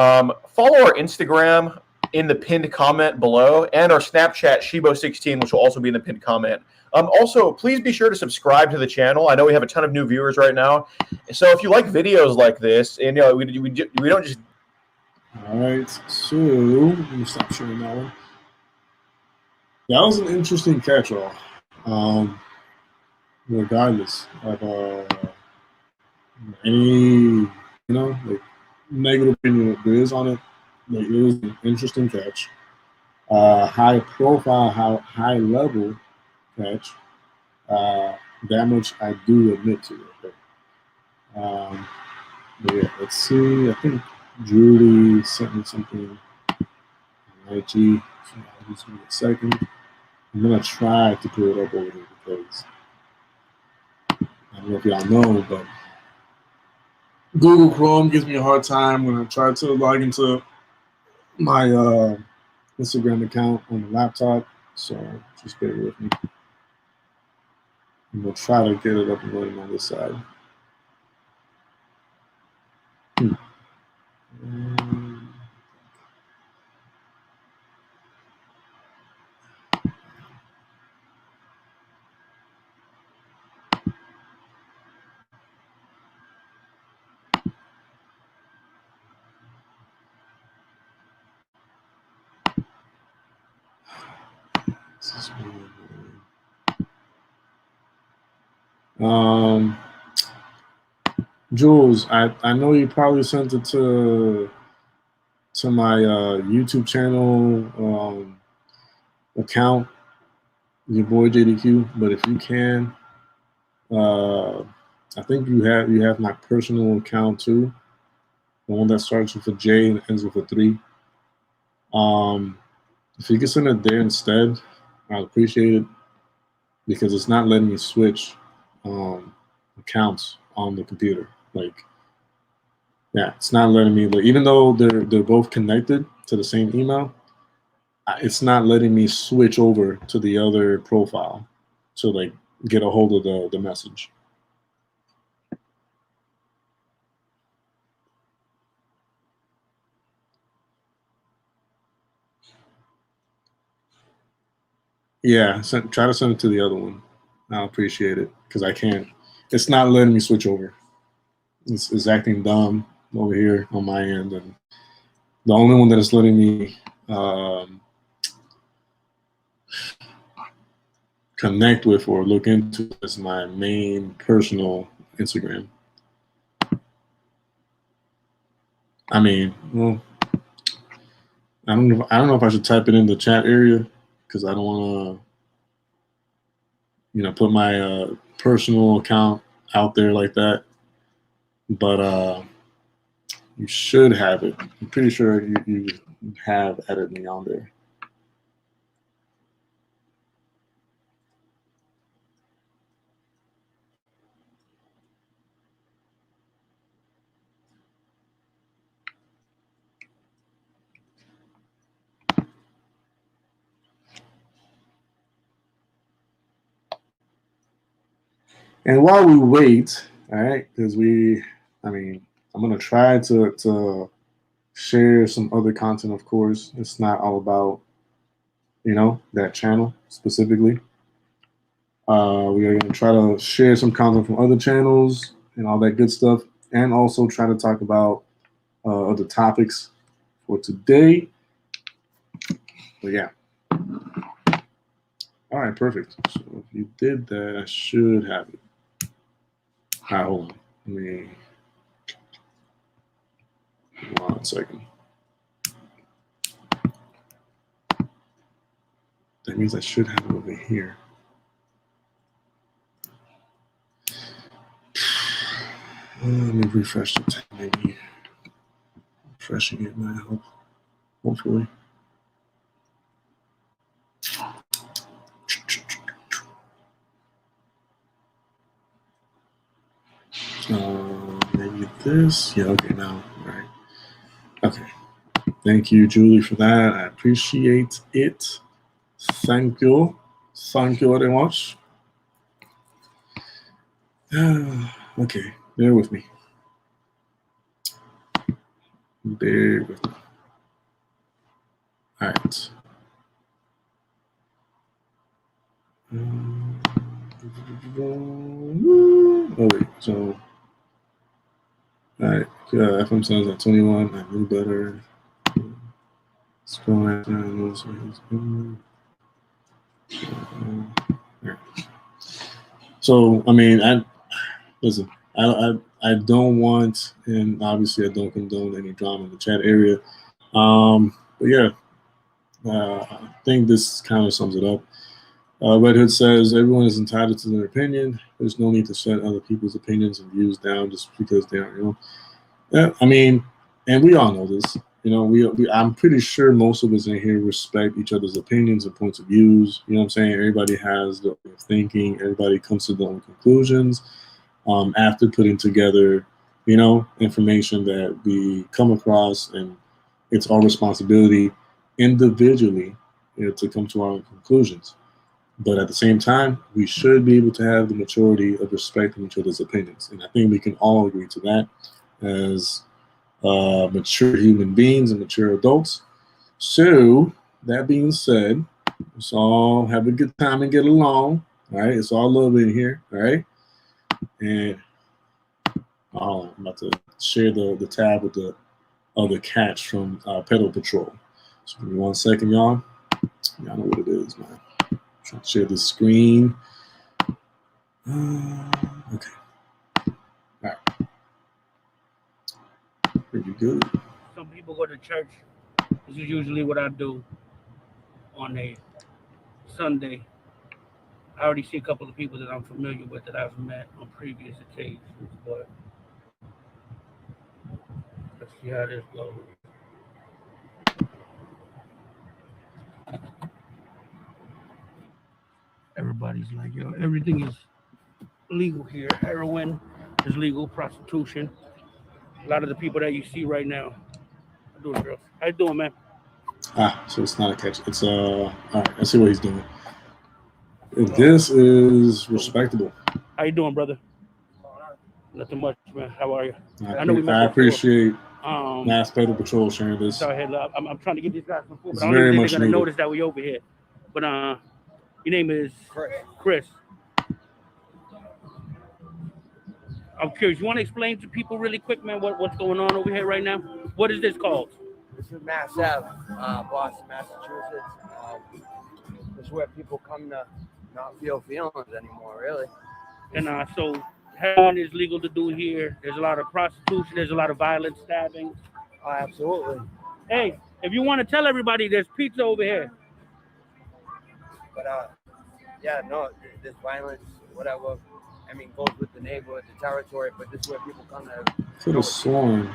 Follow our Instagram in the pinned comment below and our Snapchat Shibo16, which will also be in the pinned comment. Also, please be sure to subscribe to the channel. I know we have a ton of new viewers right now, so if you like videos like this, and we don't just. All right, so let me stop sharing that one. That was an interesting catch-all. Regardless of any like negative opinion that there is on it, like, it was an interesting catch. High profile, high level catch. That much I do admit to it. But yeah, let's see. I think Julie sent me something on IG. So just give me a second. I'm gonna try to pull it up over there because I don't know if y'all know, but Google Chrome gives me a hard time when I try to log into my Instagram account on the laptop. So just bear with me. I'm gonna try to get it up and running on this side. Jules, I know you probably sent it to my YouTube channel account, your boy JDQ. But if you can, I think you have my personal account too, the one that starts with a J and ends with a 3. If you can send it there instead, I'd appreciate it, because it's not letting me switch accounts on the computer. Like, yeah, it's not letting me, like, even though they're both connected to the same email, it's not letting me switch over to the other profile to like get a hold of the message. Yeah, try to send it to the other one. I'll appreciate it, because I can't. It's not letting me switch over. It's acting dumb over here on my end, and the only one that is letting me connect with or look into is my main personal Instagram. I mean, well, I don't know if I should type it in the chat area, because I don't want to, put my personal account out there like that. But you should have it. I'm pretty sure you have added me on there. And while we wait, all right, because I'm going to try to share some other content, of course. It's not all about, that channel specifically. We are going to try to share some content from other channels and all that good stuff, and also try to talk about other topics for today. But yeah. All right, perfect. So if you did that, I should have it. All right, hold on. Let me 1 second. That means I should have it over here. Let me refresh the tab. Maybe refreshing it might help. Hopefully. Maybe this. Yeah, okay, now. All right. Okay. Thank you, Julie, for that. I appreciate it. Thank you. Thank you very much. Okay, bear with me. Bear with me. All right. Oh, wait. So, all right. FM sounds at 21. I knew better. Scroll right down. So, listen, I don't want, and obviously I don't condone any drama in the chat area. But yeah, I think this kind of sums it up. Red Hood says everyone is entitled to their opinion. There's no need to shut other people's opinions and views down just because they aren't, Yeah, and we all know this. I'm pretty sure most of us in here respect each other's opinions and points of views. You know what I'm saying? Everybody has their own thinking. Everybody comes to their own conclusions after putting together, information that we come across, and it's our responsibility individually, to come to our own conclusions. But at the same time, we should be able to have the maturity of respecting each other's opinions. And I think we can all agree to that as mature human beings and mature adults. So that being said, let's all have a good time and get along. All right, it's all love in here. All right, and I'm about to share the tab with the other cats from Pedal Patrol. So give me 1 second, y'all. Y'all know what it is, man. I'm trying to share this screen. Okay. All right. Pretty good. Some people go to church. This is usually what I do on a Sunday. I already see a couple of people that I'm familiar with that I've met on previous occasions, but let's see how this goes. Everybody's like, yo, everything is legal here. Heroin is legal, prostitution. A lot of the people that you see right now are doing drugs. How you doing, man? So it's not a catch. It's all right. I see what he's doing. This is respectable. How you doing, brother? Nothing much, man. How are you? I appreciate Mass Pedal Patrol sharing this. Sorry, I'm trying to get these guys before, but It's I don't very even think much they're gonna needed. notice that we over here. But your name is Chris. I'm curious. You want to explain to people really quick, man, what's going on over here right now? What is this called? This is Mass Ave, Boston, Massachusetts. This is where people come to not feel feelings anymore, really. And so heroin is legal to do here. There's a lot of prostitution. There's a lot of violence, stabbing. Oh, absolutely. Hey, if you want to tell everybody, there's pizza over here. But yeah, no, this violence, whatever. I mean, goes with the neighborhood, the territory. But this is where people come to. Could have sworn.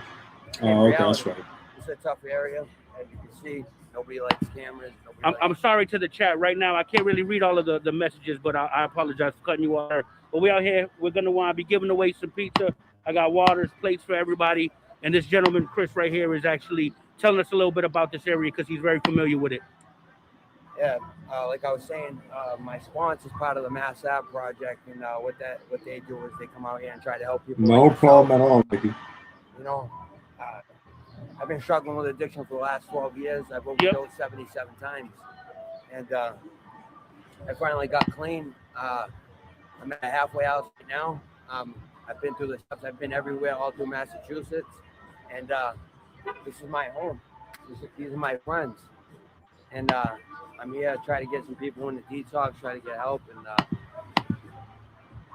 Oh, okay, that's right. It's a tough area, as you can see. Nobody likes cameras. I'm sorry to the chat right now. I can't really read all of the messages, but I apologize for cutting you off. But we out here. We're going to be giving away some pizza. I got waters, plates for everybody. And this gentleman, Chris, right here, is actually telling us a little bit about this area because he's very familiar with it. Yeah, like I was saying, my sponsor is part of the Mass Ave project, and what they do is they come out here and try to help people. No problem at all, Mickey. You know, I've been struggling with addiction for the last 12 years. I've overdosed 77 times, and I finally got clean. I'm at a halfway house right now. I've been through the steps. I've been everywhere, all through Massachusetts, and this is my home. These are my friends, and I'm here to try to get some people in the detox, try to get help, and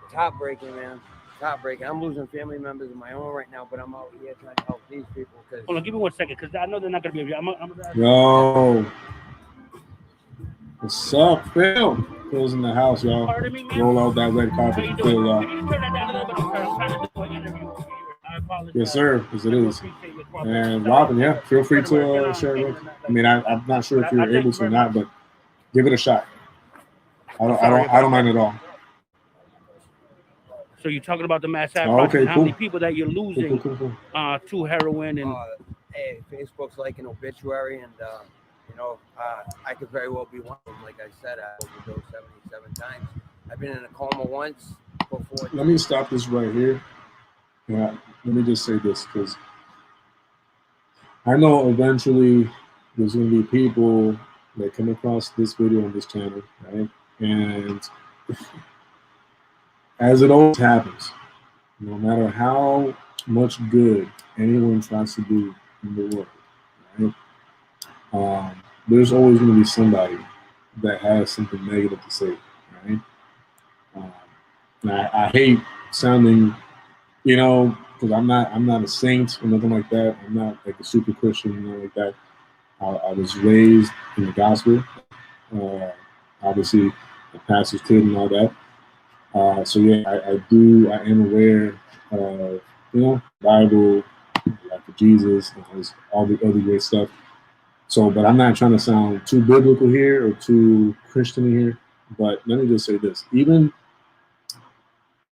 it's heartbreaking, man. It's heartbreaking. I'm losing family members of my own right now, but I'm out here trying to help these people. Hold on, give me 1 second, because I know they're not going to be able to. Yo. What's up, Phil? Phil's in the house, y'all. Pardon me, man? Roll out that red carpet for Phil, y'all. Can you turn that down a little bit? I'm trying to do an interview. I apologize. Yes, sir. Yes, it is. And Robin, yeah, feel free to share it. I mean, I'm not sure if you're able to or not, but give it a shot. I don't mind at all. So you're talking about the Mass Ave Oh, okay, project, how cool. many people that you're losing Cool. to heroin and Hey, Facebook's like an obituary, and you know, I could very well be one of them. Like I said, I overdosed 77 times. I've been in a coma once before. Let me stop this right here. Yeah, let me just say this, because I know eventually there's going to be people that come across this video on this channel, right? And as it always happens, no matter how much good anyone tries to do in the world, right? There's always going to be somebody that has something negative to say, right? I hate sounding, you know, because I'm not a saint or nothing like that. I'm not like a super Christian or anything like that. I was raised in the gospel, obviously a pastor's kid and all that. So yeah, I am aware of, you know, Bible, like Jesus, and all the other great stuff. So, but I'm not trying to sound too biblical here or too Christian here. But let me just say this: even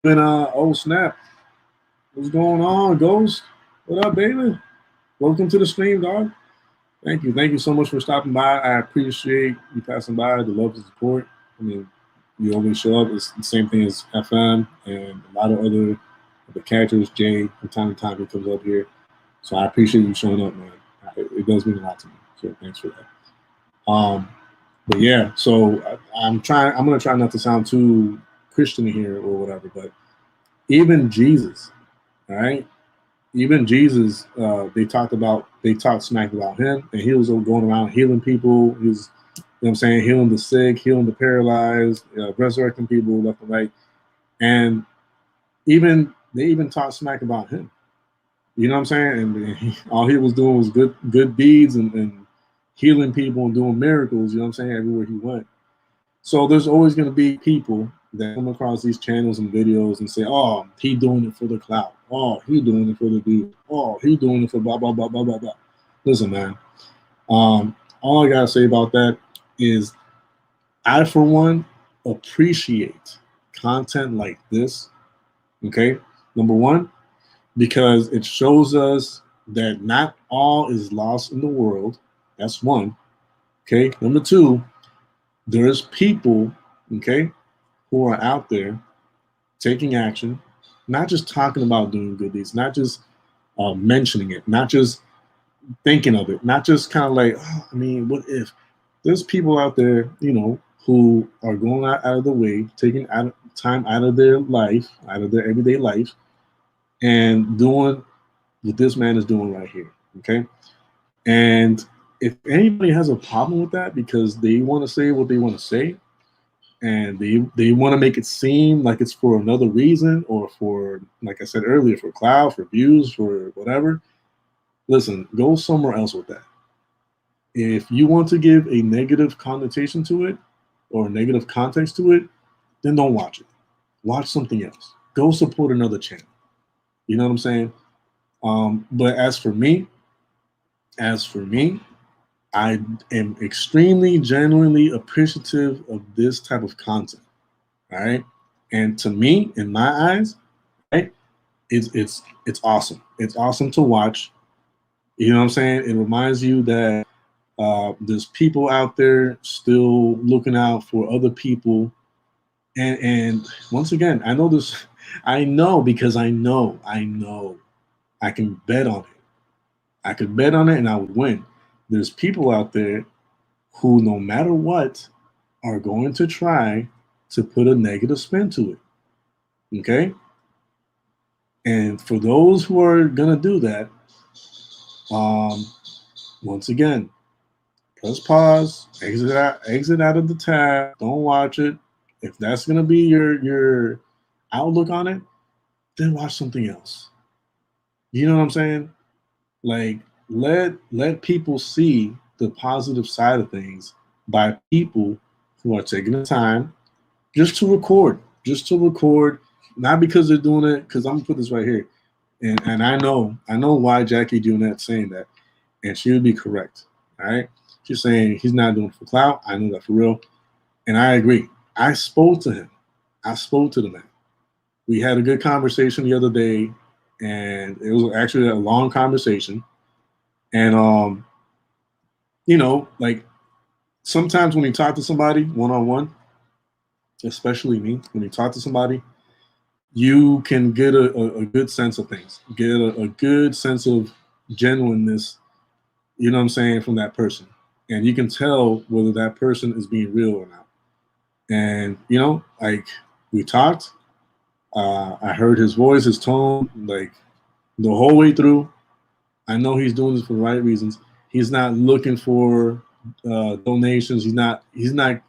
oh snap, what's going on, Ghost? What up, baby? Welcome to the stream, dog. Thank you so much for stopping by. I appreciate you passing by, the love and support. I mean, you always show up. It's the same thing as FM and a lot of other the characters. Jay, from time to time, he comes up here. So I appreciate you showing up, man. It does mean a lot to me. So thanks for that. But yeah, so I'm gonna try not to sound too Christian here or whatever, but even Jesus, all right? Even Jesus, they talked smack about him, and he was going around healing people. He was, you know what I'm saying, healing the sick, healing the paralyzed, resurrecting people left and right. And even they even talk smack about him. You know what I'm saying? And all he was doing was good deeds and healing people and doing miracles. You know what I'm saying? Everywhere he went. So there's always going to be people that come across these channels and videos and say, "Oh, he doing it for the clout. Oh, he doing it for the views. Oh, he doing it for blah blah blah blah blah blah." Listen, man. All I gotta say about that is, I, for one, appreciate content like this. Okay, number one, because it shows us that not all is lost in the world. That's one. Okay, number two, there's people, okay, who are out there taking action, not just talking about doing good deeds, not just mentioning it, not just thinking of it, not just kind of like, oh, I mean, what if? There's people out there, you know, who are going out of the way, taking time out of their life, out of their everyday life, and doing what this man is doing right here. Okay. And if anybody has a problem with that because they want to say what they want to say, and they want to make it seem like it's for another reason, or for, like I said earlier, for clout, for views, for whatever, listen, go somewhere else with that. If you want to give a negative connotation to it or a negative context to it, then don't watch it. Watch something else. Go support another channel. You know what I'm saying? But as for me, I am extremely, genuinely appreciative of this type of content. All right. And to me, in my eyes, right, it's awesome. It's awesome to watch. You know what I'm saying? It reminds you that there's people out there still looking out for other people. And once again, I know this, I know because I know I can bet on it. I could bet on it and I would win. There's people out there who, no matter what, are going to try to put a negative spin to it. Okay? And for those who are going to do that, once again, press pause, exit out of the tab, don't watch it. If that's going to be your outlook on it, then watch something else. You know what I'm saying? Like, let people see the positive side of things by people who are taking the time just to record, not because they're doing it, because I'm gonna put this right here. And I know why Jackie Junet's saying that, and she would be correct. All right. She's saying he's not doing it for clout. I know that for real. And I agree. I spoke to him. I spoke to the man. We had a good conversation the other day, and it was actually a long conversation. And you know, like, sometimes when you talk to somebody one-on-one, especially me, when you talk to somebody, you can get a good sense of things, get a good sense of genuineness, you know what I'm saying, from that person. And you can tell whether that person is being real or not. And, you know, like, we talked, I heard his voice, his tone, like, the whole way through. I know he's doing this for the right reasons. He's not looking for donations. He's not,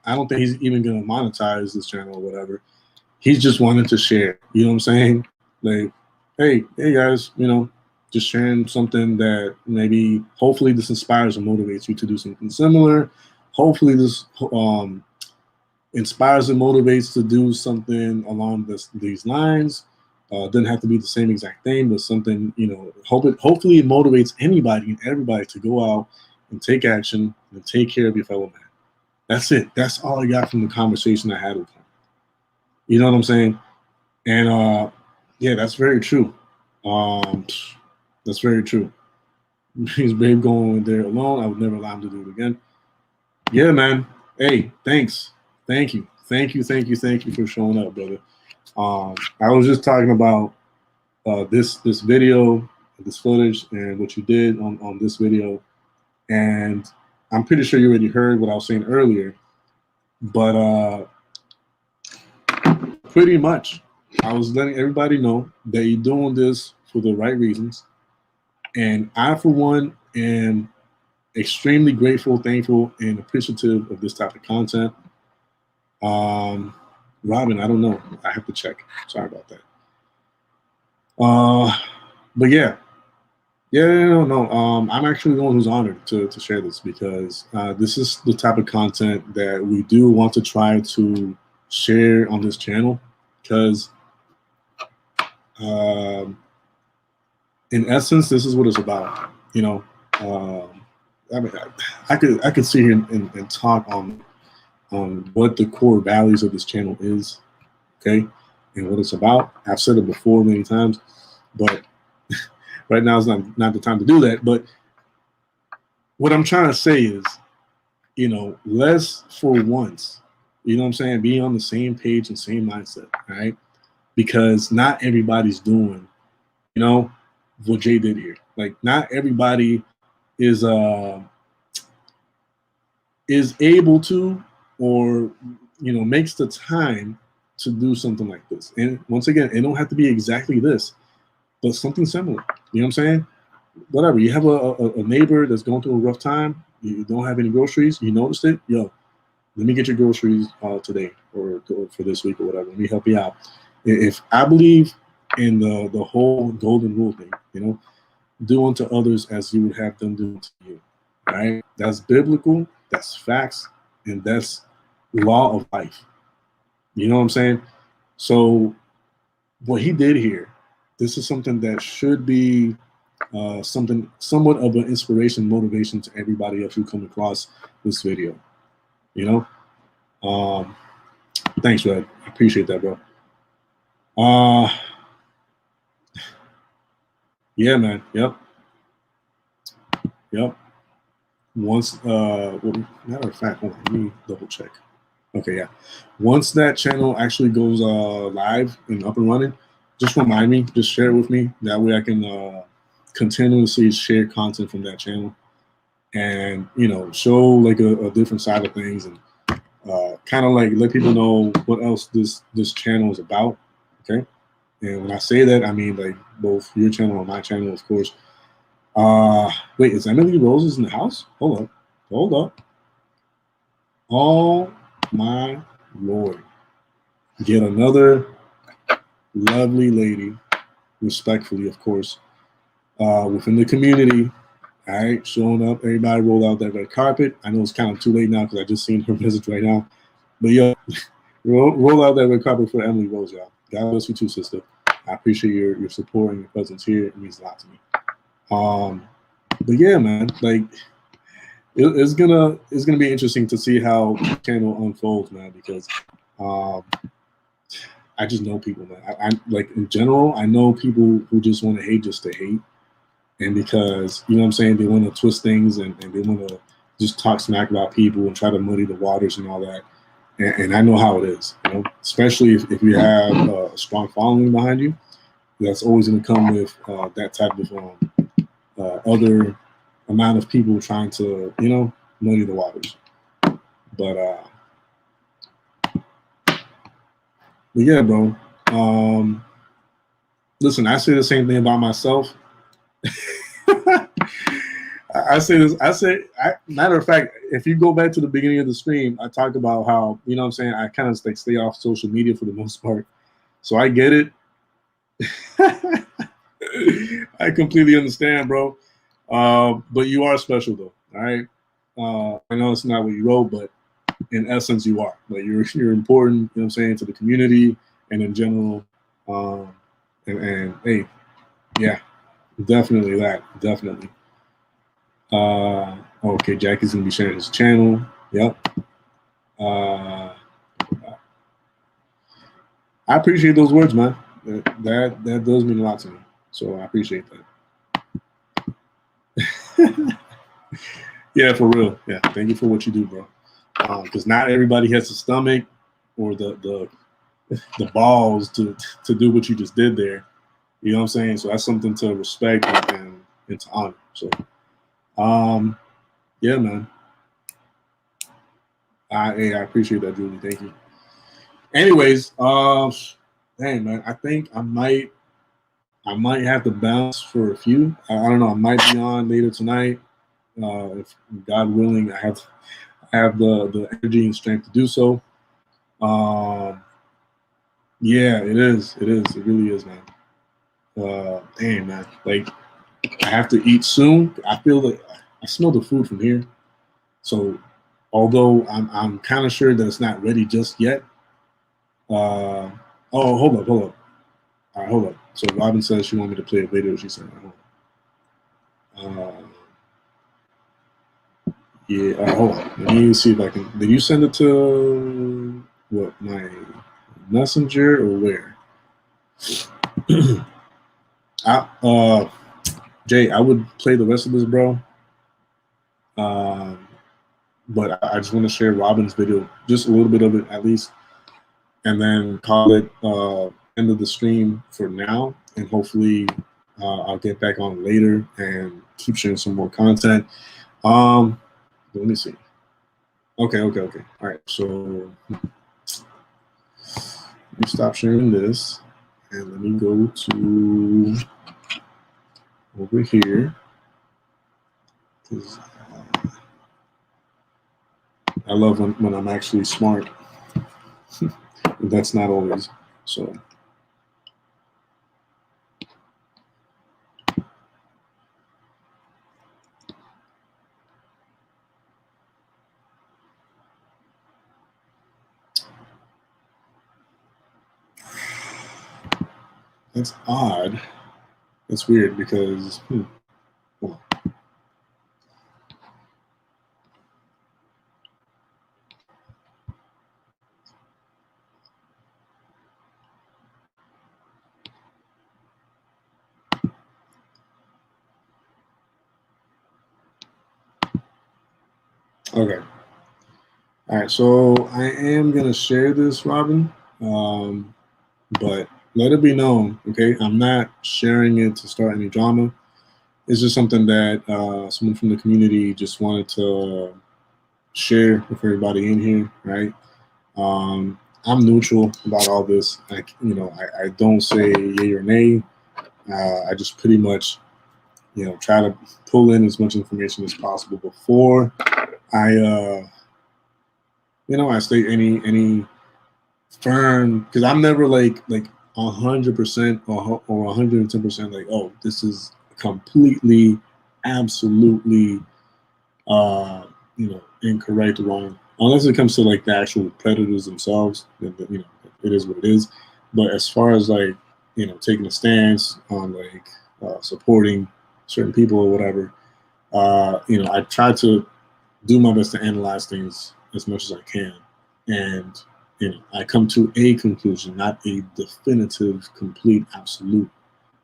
I don't think he's even going to monetize this channel or whatever. He's just wanting to share, you know what I'm saying? Like, hey guys, you know, just sharing something that maybe, hopefully this inspires or motivates you to do something similar. Hopefully this inspires and motivates to do something along these lines. Doesn't have to be the same exact thing, but something, you know, hopefully it motivates anybody and everybody to go out and take action and take care of your fellow man. That's it. That's all I got from the conversation I had with him. You know what I'm saying? And yeah, that's very true. That's very true. His babe going there alone, I would never allow him to do it again. Yeah, man. Hey, thanks. Thank you for showing up, brother. I was just talking about this video, this footage, and what you did on this video, and I'm pretty sure you already heard what I was saying earlier, but pretty much I was letting everybody know that you're doing this for the right reasons, and I, for one, am extremely grateful, thankful, and appreciative of this type of content. Robin, I don't know. I have to check. Sorry about that. But yeah. No. I'm actually the one who's honored to share this because this is the type of content that we do want to try to share on this channel because in essence, this is what it's about. You know, I mean, I could sit here and talk on what the core values of this channel is, okay, and what it's about. I've said it before many times, but right now is not the time to do that. But what I'm trying to say is, you know, let's for once, you know what I'm saying, be on the same page and same mindset, right? Because not everybody's doing, you know, what Jay did here. Like, not everybody is able to, or, you know, makes the time to do something like this. And once again, it don't have to be exactly this, but something similar. You know what I'm saying? Whatever. You have a neighbor that's going through a rough time. You don't have any groceries. You noticed it. Yo, let me get your groceries today or for this week or whatever. Let me help you out. If I believe in the whole golden rule thing, you know, do unto others as you would have them do unto you. Right? That's biblical. That's facts, and that's law of life. You know what I'm saying? So what he did here, this is something that should be something somewhat of an inspiration, motivation to everybody else who come across this video. You know, thanks, Red. I appreciate that, bro. Yeah, man. Yep. Once, matter of fact, hold on, let me double check. Okay, yeah. Once that channel actually goes live and up and running, just remind me, just share it with me. That way I can continuously share content from that channel and, you know, show like a different side of things and kind of like let people know what else this channel is about. Okay. And when I say that, I mean like both your channel and my channel, of course. Wait, is Emily Roses in the house? Hold up. Oh my Lord. Get another lovely lady, respectfully, of course, within the community. All right, showing up. Everybody roll out that red carpet. I know it's kind of too late now because I just seen her message right now. But yo, roll out that red carpet for Emily Rose, y'all. God bless you too, sister. I appreciate your support and your presence here. It means a lot to me. But yeah, man, like it's gonna be interesting to see how the channel unfolds, man, because I just know people, man. I like in general, I know people who just want to hate just to hate. And because, you know what I'm saying, they want to twist things and they want to just talk smack about people and try to muddy the waters and all that. And I know how it is, you know, especially if you have a strong following behind you. That's always going to come with that type of other amount of people trying to, you know, muddy the waters. But yeah, bro. Listen, I say the same thing about myself. Matter of fact, if you go back to the beginning of the stream, I talked about how, you know what I'm saying, I kind of like stay off social media for the most part. So I get it. I completely understand, bro. But you are special though. All right. I know it's not what you wrote, but in essence you are. Like you're important, you know what I'm saying, to the community and in general. And hey, yeah, definitely that. Definitely. Okay, Jackie's gonna be sharing his channel. Yep. I appreciate those words, man. That does mean a lot to me. So I appreciate that. Yeah, for real. Yeah, thank you for what you do, bro. Because not everybody has the stomach or the balls to do what you just did there. You know what I'm saying? So that's something to respect and to honor. So yeah, man. I appreciate that, Julie. Thank you. Anyways, dang, man, I think I might have to bounce for a few. I don't know. I might be on later tonight. If God willing, I have the energy and strength to do so. Yeah, it is. It is. It really is, man. Damn, man. Like, I have to eat soon. I feel like I smell the food from here. So, although I'm kind of sure that it's not ready just yet. Oh, hold up. All right, hold up. So Robin says she wanted me to play a video. She said, yeah. Hold on. Let me see if I can. Did you send it to what, my messenger or where? Jay, I would play the rest of this, bro. But I just want to share Robin's video, just a little bit of it at least, and then call it end of the stream for now. And hopefully I'll get back on later and keep sharing some more content. Let me see. Okay. All right. So let me stop sharing this and let me go to over here. I love when I'm actually smart. That's not always. So that's odd. That's weird because hold on. Okay. All right. So I am gonna share this, Robin, but let it be known, okay? I'm not sharing it to start any drama. It's just something that someone from the community just wanted to share with everybody in here, right? I'm neutral about all this. I don't say yay or nay. I just pretty much, try to pull in as much information as possible before I, I state any firm, because I'm never like 100% or 110% like, oh, this is completely, absolutely, incorrect or wrong. Unless it comes to like the actual predators themselves, then, it is what it is. But as far as like, taking a stance on like supporting certain people or whatever, I try to do my best to analyze things as much as I can. And, I come to a conclusion, not a definitive, complete, absolute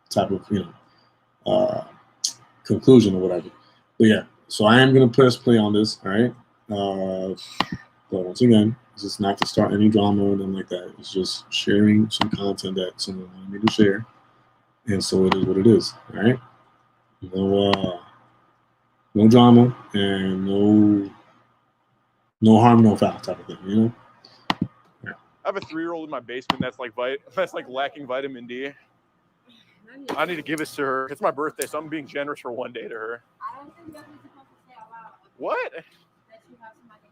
type of, conclusion or whatever. But yeah, so I am going to press play on this, all right? But once again, this is not to start any drama or anything like that. It's just sharing some content that someone wanted me to share. And so it is what it is, all right? No drama and no harm, no foul type of thing, I have a 3-year-old in my basement that's like lacking vitamin D. I need to give this to her. It's my birthday, so I'm being generous for one day to her. I don't think that is supposed to say out loud. What? That you have somebody.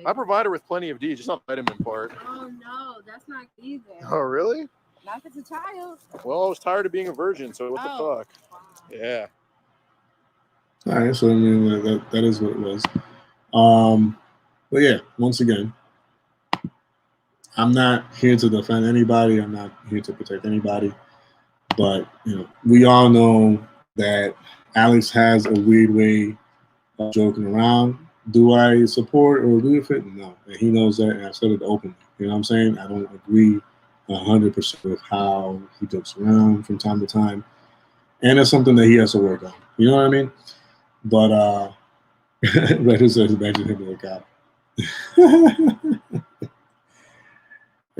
I provide her with plenty of D, just not the vitamin part. Oh no, that's not either. Oh really? Not if it's a child. Well, I was tired of being a virgin, so what the fuck? Wow. Yeah. All right, so I mean that is what it was. But yeah, once again, I'm not here to defend anybody. I'm not here to protect anybody. But we all know that Alex has a weird way of joking around. Do I support or agree with it? No, and he knows that, and I've said it openly. You know what I'm saying? I don't agree 100% with how he jokes around from time to time, and it's something that he has to work on. You know what I mean? But Reddit says, imagine him as a cop.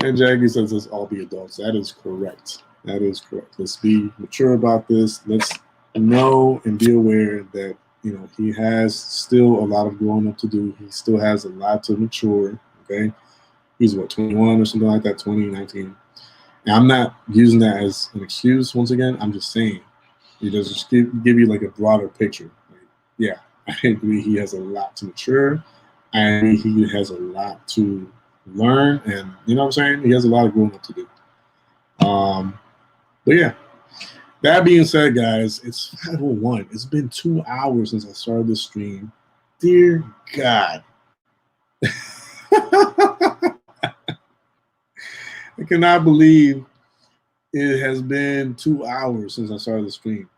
And Jackie says, let's all be adults. That is correct. That is correct. Let's be mature about this. Let's know and be aware that, he has still a lot of growing up to do. He still has a lot to mature. Okay. He's what, 21 or something like that, 20, 19. And I'm not using that as an excuse. Once again, I'm just saying, he does just give you like a broader picture. Like, yeah, I agree he has a lot to mature. I agree he has a lot to learn, and you know what I'm saying? He has a lot of growing up to do. But yeah, that being said, guys, it's 5:01. It's been 2 hours since I started this stream. Dear God. I cannot believe it has been 2 hours since I started the stream.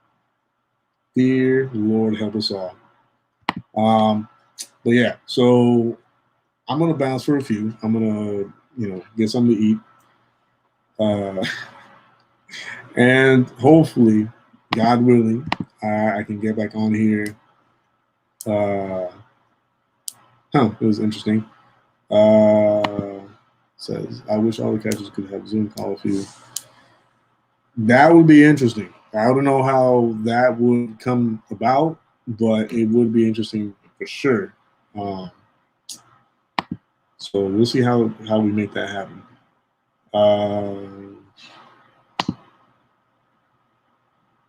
Dear Lord, help us all. But yeah, so I'm gonna bounce for a few. I'm gonna, get something to eat, and hopefully, God willing, I can get back on here. It was interesting. Says, I wish all the catchers could have Zoom call with you. That would be interesting. I don't know how that would come about, but it would be interesting for sure. So we'll see how we make that happen.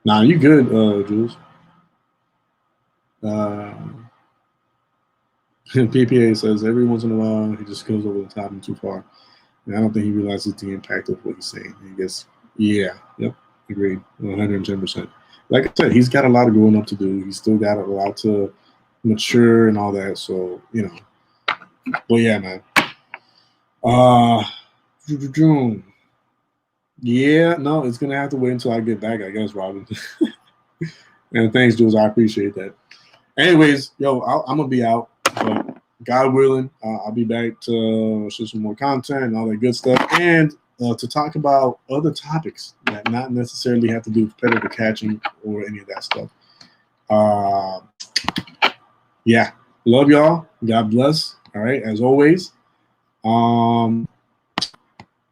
Nah, you good, Jules. PPA says every once in a while he just goes over the top and too far. And I don't think he realizes the impact of what he's saying. I guess, yeah, yep, agreed, 110%. Like I said, he's got a lot of growing up to do. He's still got a lot to mature and all that. So, but yeah, man. Yeah, no, it's gonna have to wait until I get back, I guess, Robin. And thanks, Jules. I appreciate that. Anyways, yo, I'm gonna be out, but God willing, I'll be back to share some more content and all that good stuff, and to talk about other topics that not necessarily have to do with predator catching or any of that stuff. Yeah, love y'all. God bless. All right, as always.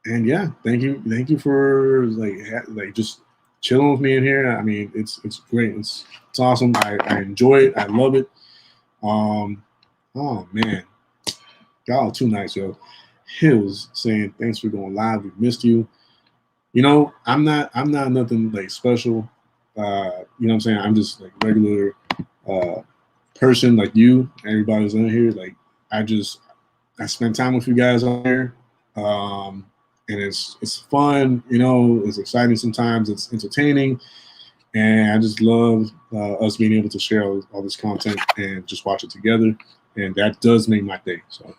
And yeah, thank you for like just chilling with me in here. I mean, it's great. It's awesome. I enjoy it. I love it. Oh man, y'all are too nice, yo. Hills saying thanks for going live. We missed you. I'm not nothing like special. You know what I'm saying? I'm just like regular person like you. Everybody's in here. Like I spend time with you guys on here. And it's fun, it's exciting sometimes, it's entertaining, and I just love us being able to share all this content and just watch it together, and that does make my day. So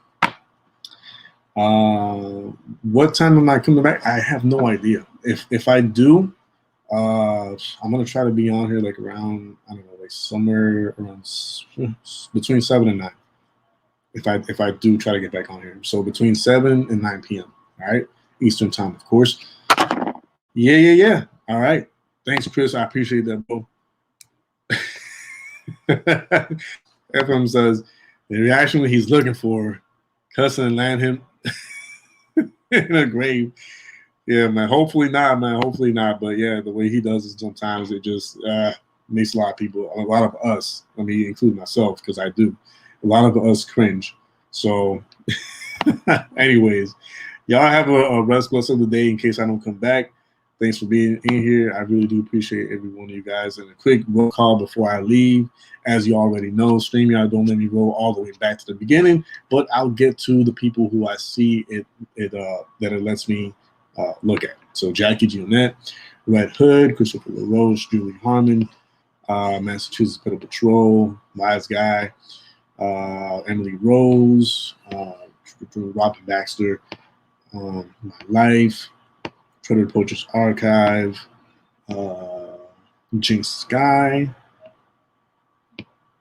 what time am I coming back? I have no idea. If I do, I'm gonna try to be on here like around, I don't know, like somewhere around between 7 and 9. If I do try to get back on here, so between 7 and 9 p.m. All right. Eastern time, of course. Yeah. All right. Thanks, Chris. I appreciate that, bro. FM says the reaction that he's looking for, cussing and land him in a grave. Yeah, man. Hopefully not, man. Hopefully not. But yeah, the way he does it sometimes, it just makes a lot of people, a lot of us, let me include myself because I do, a lot of us cringe. So anyways, y'all have a rest of the day in case I don't come back. Thanks for being in here. I really do appreciate every one of you guys. And a quick roll call before I leave. As you already know, StreamYard don't let me roll all the way back to the beginning, but I'll get to the people who I see that it lets me look at. So Jackie Gionette, Red Hood, Christopher LaRoche, Julie Harmon, Massachusetts Pedal Patrol, Lies Guy, Emily Rose, Robin Baxter, My Life, Predator Poachers Archive, Jinx Sky,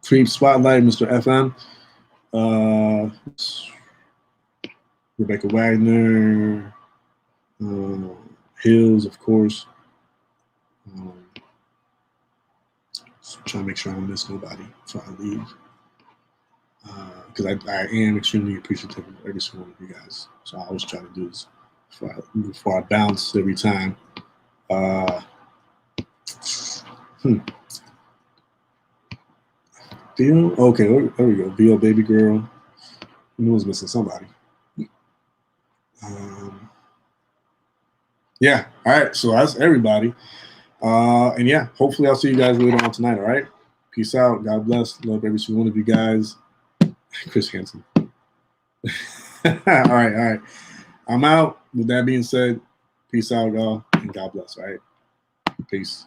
Creep Spotlight, Mr. FM, Rebecca Wagner, Hills, of course. Trying to make sure I don't miss nobody before I leave. Because I am extremely appreciative of every single one of you guys. So I always try to do this before I bounce every time. Bill, okay, there we go. Bill, baby girl. Who was missing somebody? Yeah, all right. So that's everybody. And yeah, hopefully I'll see you guys later on tonight. All right. Peace out. God bless. Love every single one of you guys. Chris Hansen. All right. I'm out. With that being said, peace out, y'all, and God bless. All right. Peace.